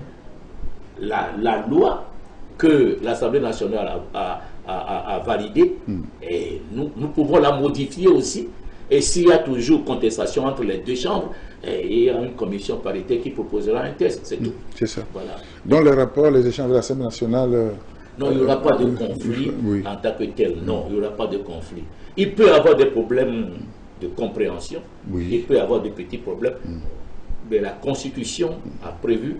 Speaker 3: la loi que l'Assemblée nationale a validée, et nous pouvons la modifier aussi. Et s'il y a toujours contestation entre les deux chambres, il y a une commission paritaire qui proposera un texte, c'est tout.
Speaker 2: C'est ça.
Speaker 3: Voilà.
Speaker 2: Dans le rapport, les échanges de l'Assemblée nationale...
Speaker 3: non, il n'y aura pas de conflit en tant que tel. Non, il n'y aura pas de conflit. Il peut y avoir des problèmes de compréhension, il peut y avoir des petits problèmes, mais la Constitution a prévu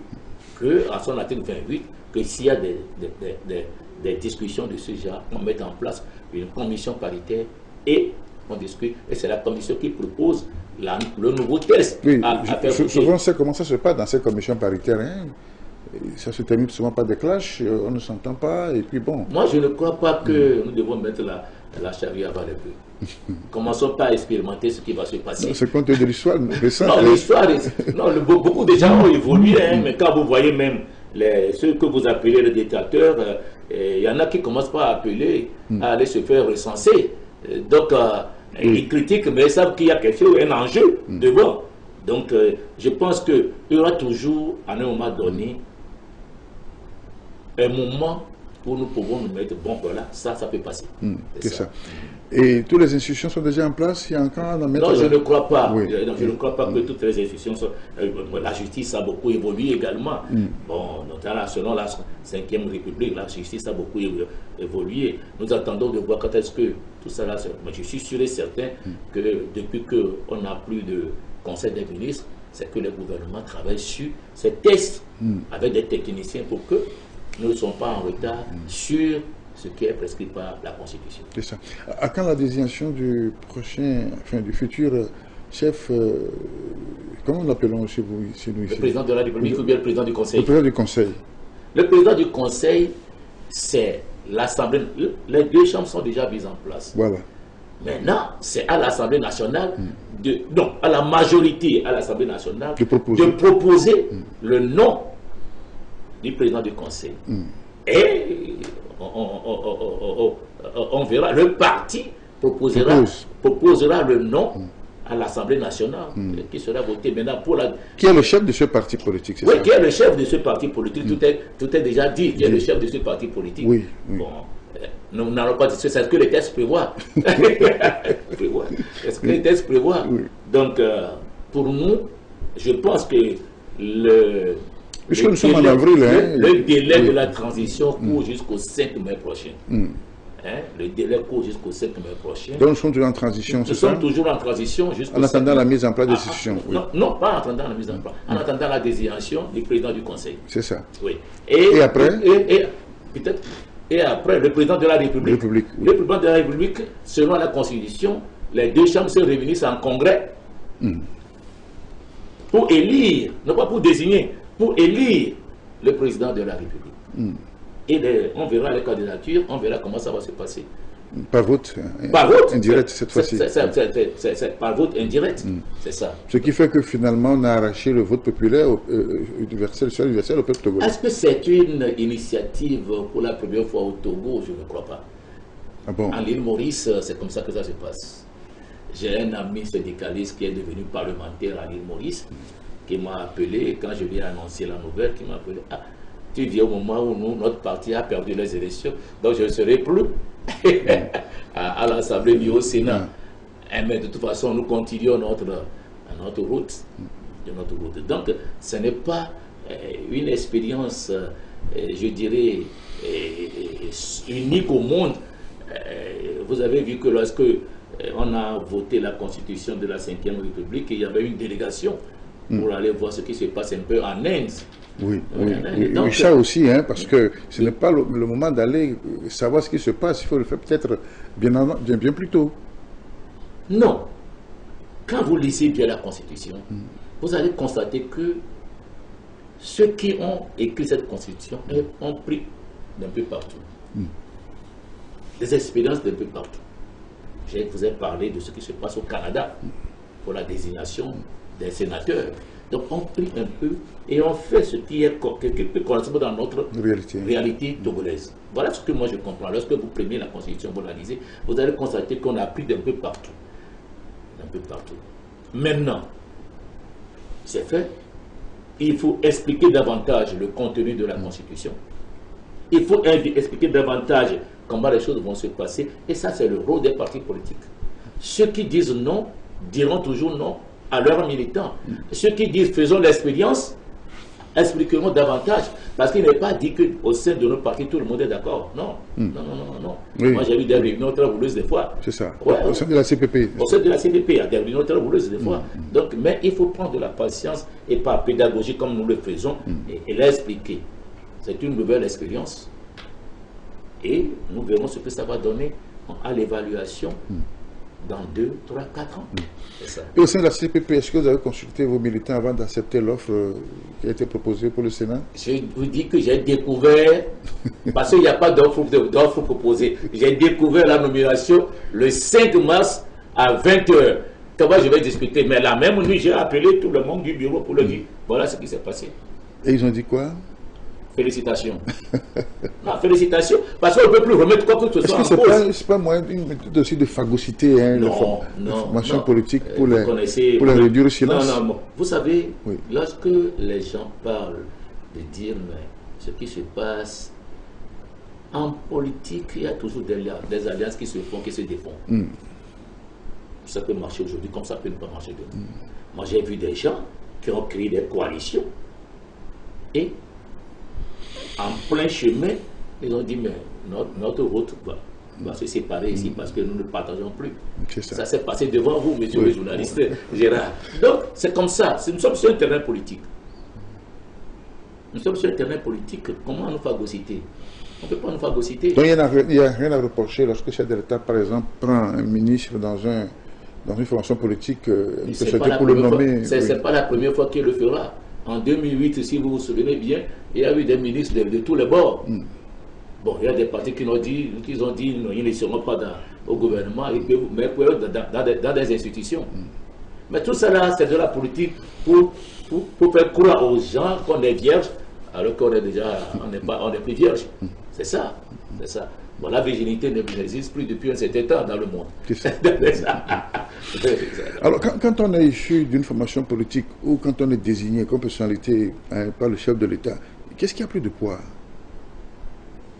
Speaker 3: qu'à son article 28, que s'il y a des discussions de ce genre, on mette en place une commission paritaire et on discute, et c'est la commission qui propose le nouveau texte.
Speaker 2: Oui, souvent, c'est comment ça se passe dans ces commissions paritaires. Ça se termine souvent par des clashs, on ne s'entend pas, et puis bon.
Speaker 3: Moi, je ne crois pas que nous devons mettre la charrue avant le peu. Commençons pas à expérimenter ce qui va se passer.
Speaker 2: C'est compte de l'histoire récente.
Speaker 3: Non, l'histoire, beaucoup de gens ont évolué, hein, mais quand vous voyez même ceux que vous appelez les détracteurs, il y en a qui commencent pas à appeler, à aller se faire recenser. Donc, ils critiquent, mais ils savent qu'il y a quelque chose, un enjeu devant. Donc, je pense qu'il y aura toujours, à un moment donné, un moment où nous pouvons nous mettre, bon, voilà, ça peut passer.
Speaker 2: C'est ça. Et toutes les institutions sont déjà en place, il y a encore à mettre...
Speaker 3: Non, je ne crois pas.
Speaker 2: Oui.
Speaker 3: Je ne crois pas que toutes les institutions sont... la justice a beaucoup évolué également. Bon, notamment selon la 5e République, la justice a beaucoup évolué. Nous attendons de voir quand est-ce que tout ça là... Mais je suis sûr et certain que depuis qu'on n'a plus de Conseil des ministres, c'est que le gouvernement travaille sur ces tests avec des techniciens pour que nous ne soyons pas en retard sur ce qui est prescrit par la Constitution.
Speaker 2: C'est ça. À quand la désignation du prochain, enfin du futur chef, comment l'appelons chez vous ici?
Speaker 3: Le président de la République ou bien le président du Conseil?
Speaker 2: Le président du Conseil. Le
Speaker 3: président du Conseil, c'est l'Assemblée. Les deux chambres sont déjà mises en place.
Speaker 2: Voilà.
Speaker 3: Maintenant, c'est à l'Assemblée nationale, à la majorité à l'Assemblée nationale, de proposer le nom du président du Conseil. Et on verra, le parti proposera le nom à l'Assemblée nationale qui sera voté maintenant pour la...
Speaker 2: Qui est le chef de ce parti politique?
Speaker 3: Oui, qui est le chef de ce parti politique, tout est déjà dit, qui est le chef de ce parti politique.
Speaker 2: Oui.
Speaker 3: Bon, nous n'allons pas dire c'est ce que les textes prévoient. Est-ce que les textes prévoient? Donc, pour nous, je pense que
Speaker 2: puisque nous sommes en avril,
Speaker 3: le délai de la transition court jusqu'au 5 mai prochain. Le délai court jusqu'au 5 mai prochain.
Speaker 2: Donc nous sommes toujours en transition, c'est ça?
Speaker 3: Nous sommes toujours en transition jusqu'au 5 mai.
Speaker 2: En attendant la mise en place des décisions.
Speaker 3: Non, pas en attendant la mise en place. En attendant la désignation du président du Conseil.
Speaker 2: C'est ça.
Speaker 3: Oui.
Speaker 2: Et après
Speaker 3: Et après, le président de la République. Le président de la République, selon la Constitution, les deux chambres se réunissent en congrès pour élire, non pas pour désigner, pour élire le président de la République. Et on verra les candidatures, on verra comment ça va se passer.
Speaker 2: Par vote, indirect cette fois-ci.
Speaker 3: C'est par vote indirect, c'est ça.
Speaker 2: Ce qui fait que finalement on a arraché le vote populaire universel au peuple togolais.
Speaker 3: Est-ce que c'est une initiative pour la première fois au Togo? Je ne crois pas.
Speaker 2: Ah bon?
Speaker 3: En l'île Maurice, c'est comme ça que ça se passe. J'ai un ami syndicaliste qui est devenu parlementaire à l'île Maurice, qui m'a appelé, quand je lui ai annoncé la nouvelle, qui m'a appelé, ah, tu viens au moment où notre parti a perdu les élections, donc je ne serai plus à l'Assemblée ni au Sénat. Mais de toute façon, nous continuons notre route. Donc, ce n'est pas une expérience, je dirais, unique au monde. Vous avez vu que lorsque on a voté la Constitution de la 5e République, il y avait une délégation pour aller voir ce qui se passe un peu en Inde.
Speaker 2: Oui, donc, ça aussi, parce que ce n'est pas le moment d'aller savoir ce qui se passe, il faut le faire peut-être bien plus tôt.
Speaker 3: Non. Quand vous lisez bien la Constitution, vous allez constater que ceux qui ont écrit cette Constitution ont pris d'un peu partout. Des expériences d'un peu partout. Je vous ai parlé de ce qui se passe au Canada pour la désignation des sénateurs. Donc on prie un peu et on fait ce qui peut correspondre dans notre réalité togolaise. Voilà ce que moi je comprends. Lorsque vous prenez la Constitution, vous la lisez, vous allez constater qu'on a pris d'un peu partout. D'un peu partout. Maintenant, c'est fait. Il faut expliquer davantage le contenu de la Constitution. Il faut expliquer davantage comment les choses vont se passer. Et ça, c'est le rôle des partis politiques. Ceux qui disent non diront toujours non à leurs militants. Ceux qui disent faisons l'expérience expliqueront davantage. Parce qu'il n'est pas dit qu'au sein de nos partis, tout le monde est d'accord. Non. Non. Oui. Moi, j'ai eu des réunions très houleuses des fois.
Speaker 2: C'est ça. Au sein de la CPP.
Speaker 3: Au sein de la CPP, il y a des réunions très houleuses des fois. Donc, mais il faut prendre de la patience et par pédagogie comme nous le faisons et l'expliquer. C'est une nouvelle expérience. Et nous verrons ce que ça va donner à l'évaluation dans 2, 3, 4 ans. Ça.
Speaker 2: Et au sein de la CPP, est-ce que vous avez consulté vos militants avant d'accepter l'offre qui a été proposée pour le Sénat?
Speaker 3: Je vous dis que j'ai découvert, parce qu'il n'y a pas d'offre proposée, j'ai découvert la nomination le 5 mars à 20h. Comment je vais discuter? Mais la même nuit, j'ai appelé tout le monde du bureau pour leur dire, voilà ce qui s'est passé.
Speaker 2: Et ils ont dit quoi?
Speaker 3: Félicitations. Non, félicitations, parce qu'on ne peut plus remettre quoi que ce soit en cause.
Speaker 2: Est-ce que ce n'est pas moyen une méthode aussi de phagocyter l'information politique pour les réduire au silence?
Speaker 3: Non. Vous savez, lorsque les gens parlent de dire, mais ce qui se passe en politique, il y a toujours des alliances qui se font, qui se défont. Ça peut marcher aujourd'hui comme ça peut ne pas marcher demain. Moi, j'ai vu des gens qui ont créé des coalitions et en plein chemin, ils ont dit, mais notre route va se séparer ici parce que nous ne partageons plus. Ça s'est passé devant vous, monsieur le journaliste Gérard. Donc, c'est comme ça. Nous sommes sur un terrain politique. Nous sommes sur un terrain politique. Comment nous phagocyter? On ne peut pas nous phagocyter.
Speaker 2: Donc, il n'y a rien à reprocher lorsque le chef de l'État, par exemple, prend un ministre dans une formation politique pour le nommer.
Speaker 3: Ce n'est pas la première fois qu'il le fera. En 2008, si vous vous souvenez bien, il y a eu des ministres de tous les bords. Bon, il y a des partis qui ont dit non, ils ne seront pas au gouvernement, mais dans des institutions. Mais tout ça là, c'est de la politique pour faire croire aux gens qu'on est vierge, alors qu'on est déjà, on n'est plus vierge. C'est ça. Bon, la virginité n'existe plus depuis un certain temps dans le monde.
Speaker 2: C'est ça. Alors, quand on est issu d'une formation politique ou quand on est désigné comme personnalité par le chef de l'État, qu'est-ce qui a plus de poids?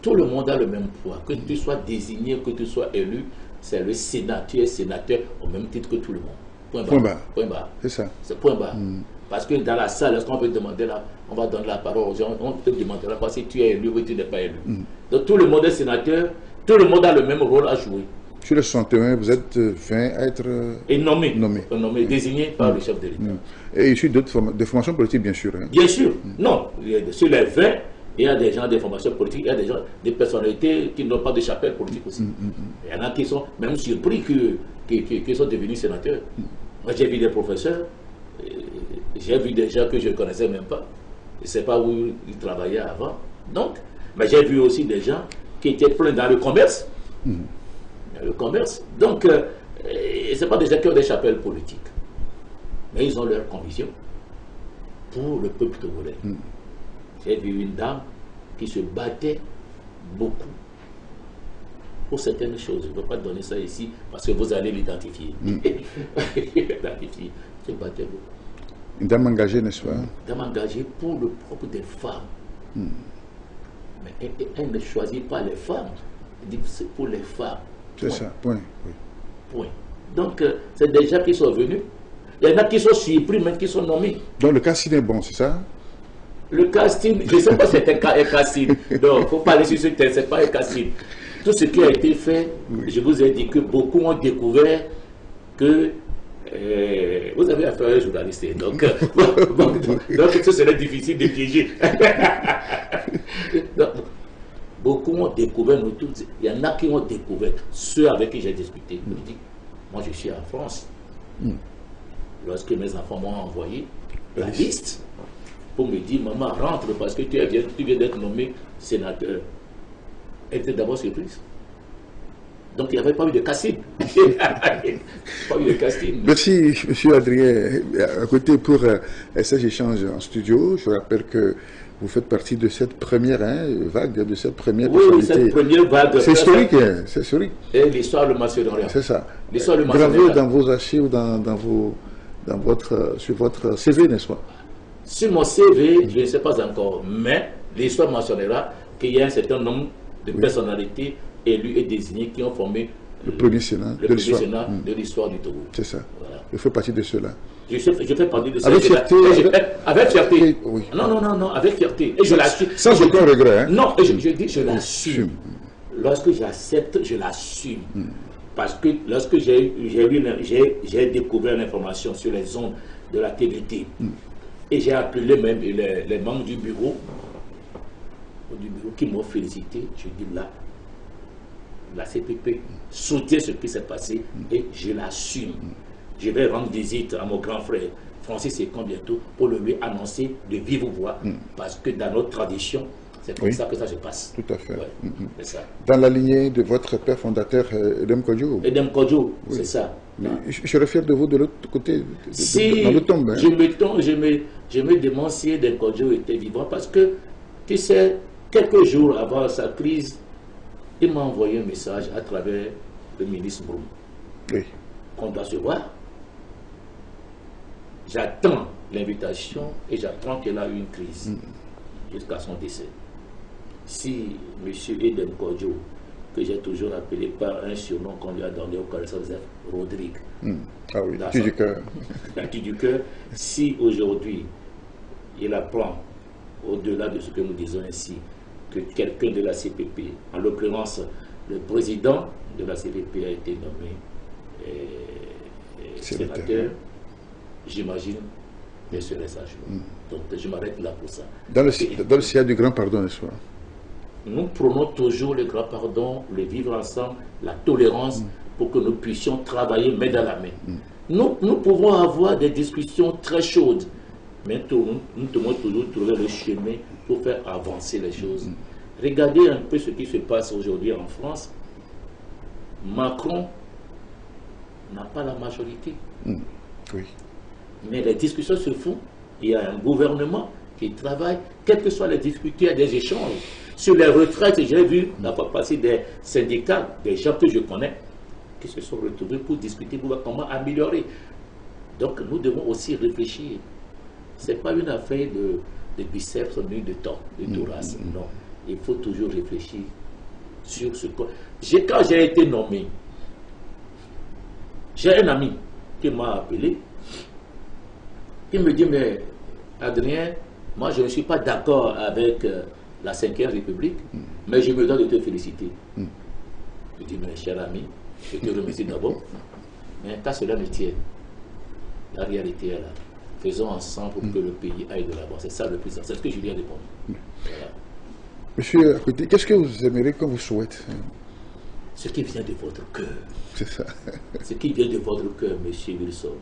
Speaker 3: Tout le monde a le même poids. Que tu sois désigné, que tu sois élu, c'est le Sénat. Tu es sénateur au même titre que tout le monde. Point barre.
Speaker 2: C'est ça.
Speaker 3: C'est point barre. Parce que dans la salle, lorsqu'on peut demander là, on va donner la parole aux gens, on ne te demandera pas si tu es élu ou tu n'es pas élu. Donc tout le monde est sénateur, tout le monde a le même rôle à jouer.
Speaker 2: Sur les 61, vous êtes 20 à être
Speaker 3: nommé, désigné par le chef de l'État.
Speaker 2: Et issu de formations politiques, bien sûr.
Speaker 3: Bien sûr. Non, sur les 20, il y a des gens de formations politiques, il y a des gens, des personnalités qui n'ont pas de chapelle politique aussi. Il y en a qui sont même surpris qu'ils sont devenus sénateurs. Moi, j'ai vu des professeurs, j'ai vu des gens que je ne connaissais même pas. Je ne sais pas où ils travaillaient avant. Donc, mais j'ai vu aussi des gens qui étaient pleins dans le commerce. Le commerce. Donc, ce n'est pas des gens qui ont des chapelles politiques. Mais ils ont leurs convictions pour le peuple togolais. J'ai vu une dame qui se battait beaucoup pour certaines choses. Je ne peux pas donner ça ici parce que vous allez l'identifier. Se battait beaucoup.
Speaker 2: Une dame engagée, n'est-ce pas?
Speaker 3: Une dame engagée pour le propre des femmes. Mais elle ne choisit pas les femmes. Elle dit c'est pour les femmes.
Speaker 2: C'est ça, point.
Speaker 3: Point. Donc, c'est des gens qui sont venus. Il y en a qui sont surpris, même qui sont nommés.
Speaker 2: Donc, le casting est bon, c'est ça?
Speaker 3: Le casting, je ne sais pas si c'est un casting. Donc, il faut parler sur ce texte, ce n'est pas un casting. Tout ce qui a été fait, je vous ai dit que beaucoup ont découvert que vous avez affaire à un journaliste. Donc, ce serait difficile de piéger. Donc, beaucoup ont découvert, il y en a qui ont découvert, ceux avec qui j'ai discuté. Je dis, moi je suis en France. Lorsque mes enfants m'ont envoyé la liste pour me dire, maman, rentre parce que tu viens d'être nommé sénateur. Elle était d'abord surprise. Donc il n'y avait pas eu de casting. Pas eu de casting.
Speaker 2: Merci, M. Adrien. À côté pour ces échanges en studio, je rappelle que vous faites partie de cette première vague, de cette première personnalité.
Speaker 3: Oui, cette première vague.
Speaker 2: C'est historique, hein, c'est historique.
Speaker 3: Et l'histoire le mentionnera.
Speaker 2: C'est ça.
Speaker 3: L'histoire le mentionnera.
Speaker 2: Gravé dans vos archives, sur votre CV, n'est-ce pas?
Speaker 3: Sur mon CV, je ne sais pas encore, mais l'histoire mentionnera qu'il y a un certain nombre de personnalités élues et désignées qui ont formé
Speaker 2: le premier Sénat
Speaker 3: de l'histoire du Togo.
Speaker 2: C'est ça. Voilà. Je fais partie de cela.
Speaker 3: Je fais partie de ça.
Speaker 2: Avec fierté.
Speaker 3: Avec fierté.
Speaker 2: Oui.
Speaker 3: Non, avec fierté. Et je l'assume.
Speaker 2: Sans aucun regret. Hein?
Speaker 3: Non, et je dis, je l'assume. Lorsque j'accepte, je l'assume. Parce que lorsque j'ai découvert l'information sur les ondes de la TVT, et j'ai appelé même les membres du bureau qui m'ont félicité, je dis là, la CPP soutient ce qui s'est passé et je l'assume. Je vais rendre visite à mon grand frère Francis Ekon bientôt pour le lui annoncer de vive voix parce que dans notre tradition, c'est comme ça que ça se passe.
Speaker 2: Tout à fait.
Speaker 3: Ouais, c'est ça.
Speaker 2: Dans la lignée de votre père fondateur, Edem Kodjo.
Speaker 3: Edem Kodjo, c'est ça.
Speaker 2: Je serais fier de vous de l'autre côté, dans le tombe. Hein.
Speaker 3: Je me demande si Edem Kodjo était vivant parce que, tu sais, quelques jours avant sa crise, il m'a envoyé un message à travers le ministre Broum.
Speaker 2: Oui.
Speaker 3: Qu'on doit se voir. J'attends l'invitation et j'apprends qu'elle a eu une crise jusqu'à son décès. Si M. Edem Kodjo, que j'ai toujours appelé par un surnom qu'on lui a donné au Carré Joseph, Rodrigue,
Speaker 2: ah oui, la du cœur.
Speaker 3: La du cœur, si aujourd'hui il apprend, au-delà de ce que nous disons ainsi, que quelqu'un de la CPP, en l'occurrence le président de la CPP a été nommé sénateur, j'imagine que je serai sage. Donc je m'arrête là pour ça.
Speaker 2: Dans le sillage du grand pardon, n'est-ce pas?
Speaker 3: Nous prenons toujours le grand pardon, le vivre ensemble, la tolérance, pour que nous puissions travailler main dans la main. Nous pouvons avoir des discussions très chaudes, mais nous devons toujours trouver le chemin pour faire avancer les choses. Regardez un peu ce qui se passe aujourd'hui en France. Macron n'a pas la majorité.
Speaker 2: Oui.
Speaker 3: Mais les discussions se font. Il y a un gouvernement qui travaille, quelles que soient les difficultés, il y a des échanges. Sur les retraites, j'ai vu la fois passée des syndicats, des gens que je connais, qui se sont retrouvés pour discuter pour voir comment améliorer. Donc nous devons aussi réfléchir. Ce n'est pas une affaire de biceps ni de thorax. Non. Il faut toujours réfléchir sur ce que... Quand j'ai été nommé, j'ai un ami qui m'a appelé. Il me dit, mais Adrien, moi je ne suis pas d'accord avec la 5e République, mais je me dois de te féliciter. Je dis, mais cher ami, je te remercie d'abord, mais quand cela me tient, la réalité est là. Faisons ensemble pour que le pays aille de l'avant. C'est ça le plus important. C'est ce que je lui ai répondu. Voilà.
Speaker 2: Monsieur, qu'est-ce que vous aimeriez qu'on vous souhaite?
Speaker 3: Ce qui vient de votre cœur. C'est
Speaker 2: ça.
Speaker 3: Ce qui vient de votre cœur, monsieur Wilson.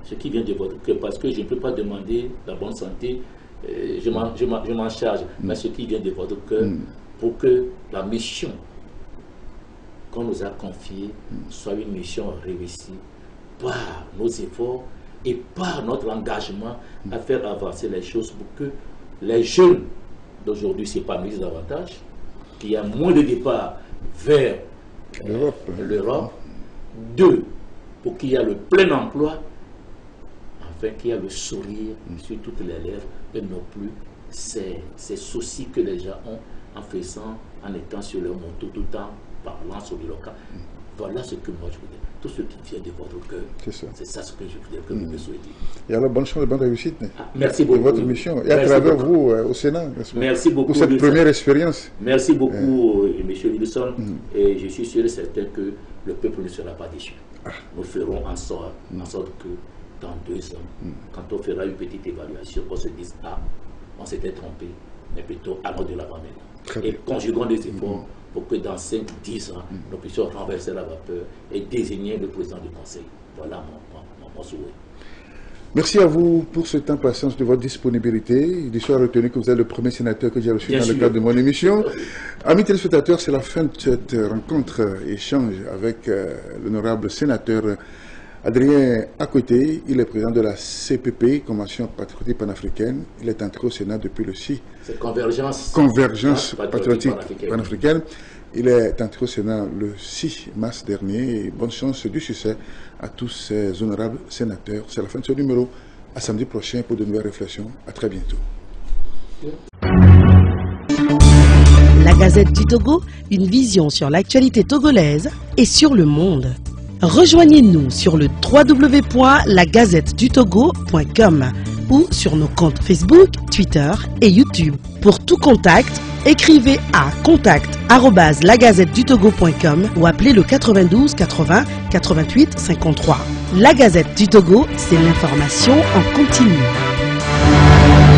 Speaker 3: Ce qui vient de votre cœur, parce que je ne peux pas demander la bonne santé, je m'en charge, mais ce qui vient de votre cœur, pour que la mission qu'on nous a confiée soit une mission réussie par nos efforts et par notre engagement à faire avancer les choses pour que les jeunes d'aujourd'hui s'épanouissent davantage, qu'il y ait moins de départ vers l'Europe. 2, pour qu'il y ait le plein emploi, afin qu'il y ait le sourire sur toutes les lèvres et non plus ces soucis que les gens ont en faisant, en étant sur leur moto tout en parlant sur le local. Voilà ce que moi je voudrais. Tout ce qui vient de votre cœur, c'est ça ce que je voudrais que vous me souhaitez.
Speaker 2: Et alors, bonne chance et bonne réussite
Speaker 3: merci beaucoup.
Speaker 2: De votre mission. Et à travers vous, au Sénat,
Speaker 3: merci beaucoup
Speaker 2: pour cette première expérience.
Speaker 3: Merci beaucoup, M. Wilson. Et je suis sûr et certain que le peuple ne sera pas déçu. Nous ferons en sorte que dans 2 ans, quand on fera une petite évaluation, on se dise, on s'était trompé, mais plutôt allons de l'avant maintenant. Et conjuguons des efforts pour que dans 5-10 ans, nous puissions renverser la vapeur et désigner le président du Conseil. Voilà mon souhait.
Speaker 2: Merci à vous pour ce temps patience de votre disponibilité. Il soit retenu que vous êtes le premier sénateur que j'ai reçu dans le cadre de mon émission. Amis téléspectateurs, c'est la fin de cette rencontre, échange avec l'honorable sénateur Adrien Akoité. Il est président de la CPP, Convention patriotique panafricaine. Il est entré au Sénat depuis le 6.
Speaker 3: C'est Convergence
Speaker 2: patriotique panafricaine. Il est entré au Sénat le 6 mars dernier. Et bonne chance du succès à tous ces honorables sénateurs. C'est la fin de ce numéro. À samedi prochain pour de nouvelles réflexions. À très bientôt.
Speaker 1: La Gazette du Togo, une vision sur l'actualité togolaise et sur le monde. Rejoignez-nous sur le www.lagazettedutogo.com ou sur nos comptes Facebook, Twitter et YouTube. Pour tout contact, écrivez à contact@lagazettedutogo.com ou appelez le 92 80 88 53. La Gazette du Togo, c'est l'information en continu.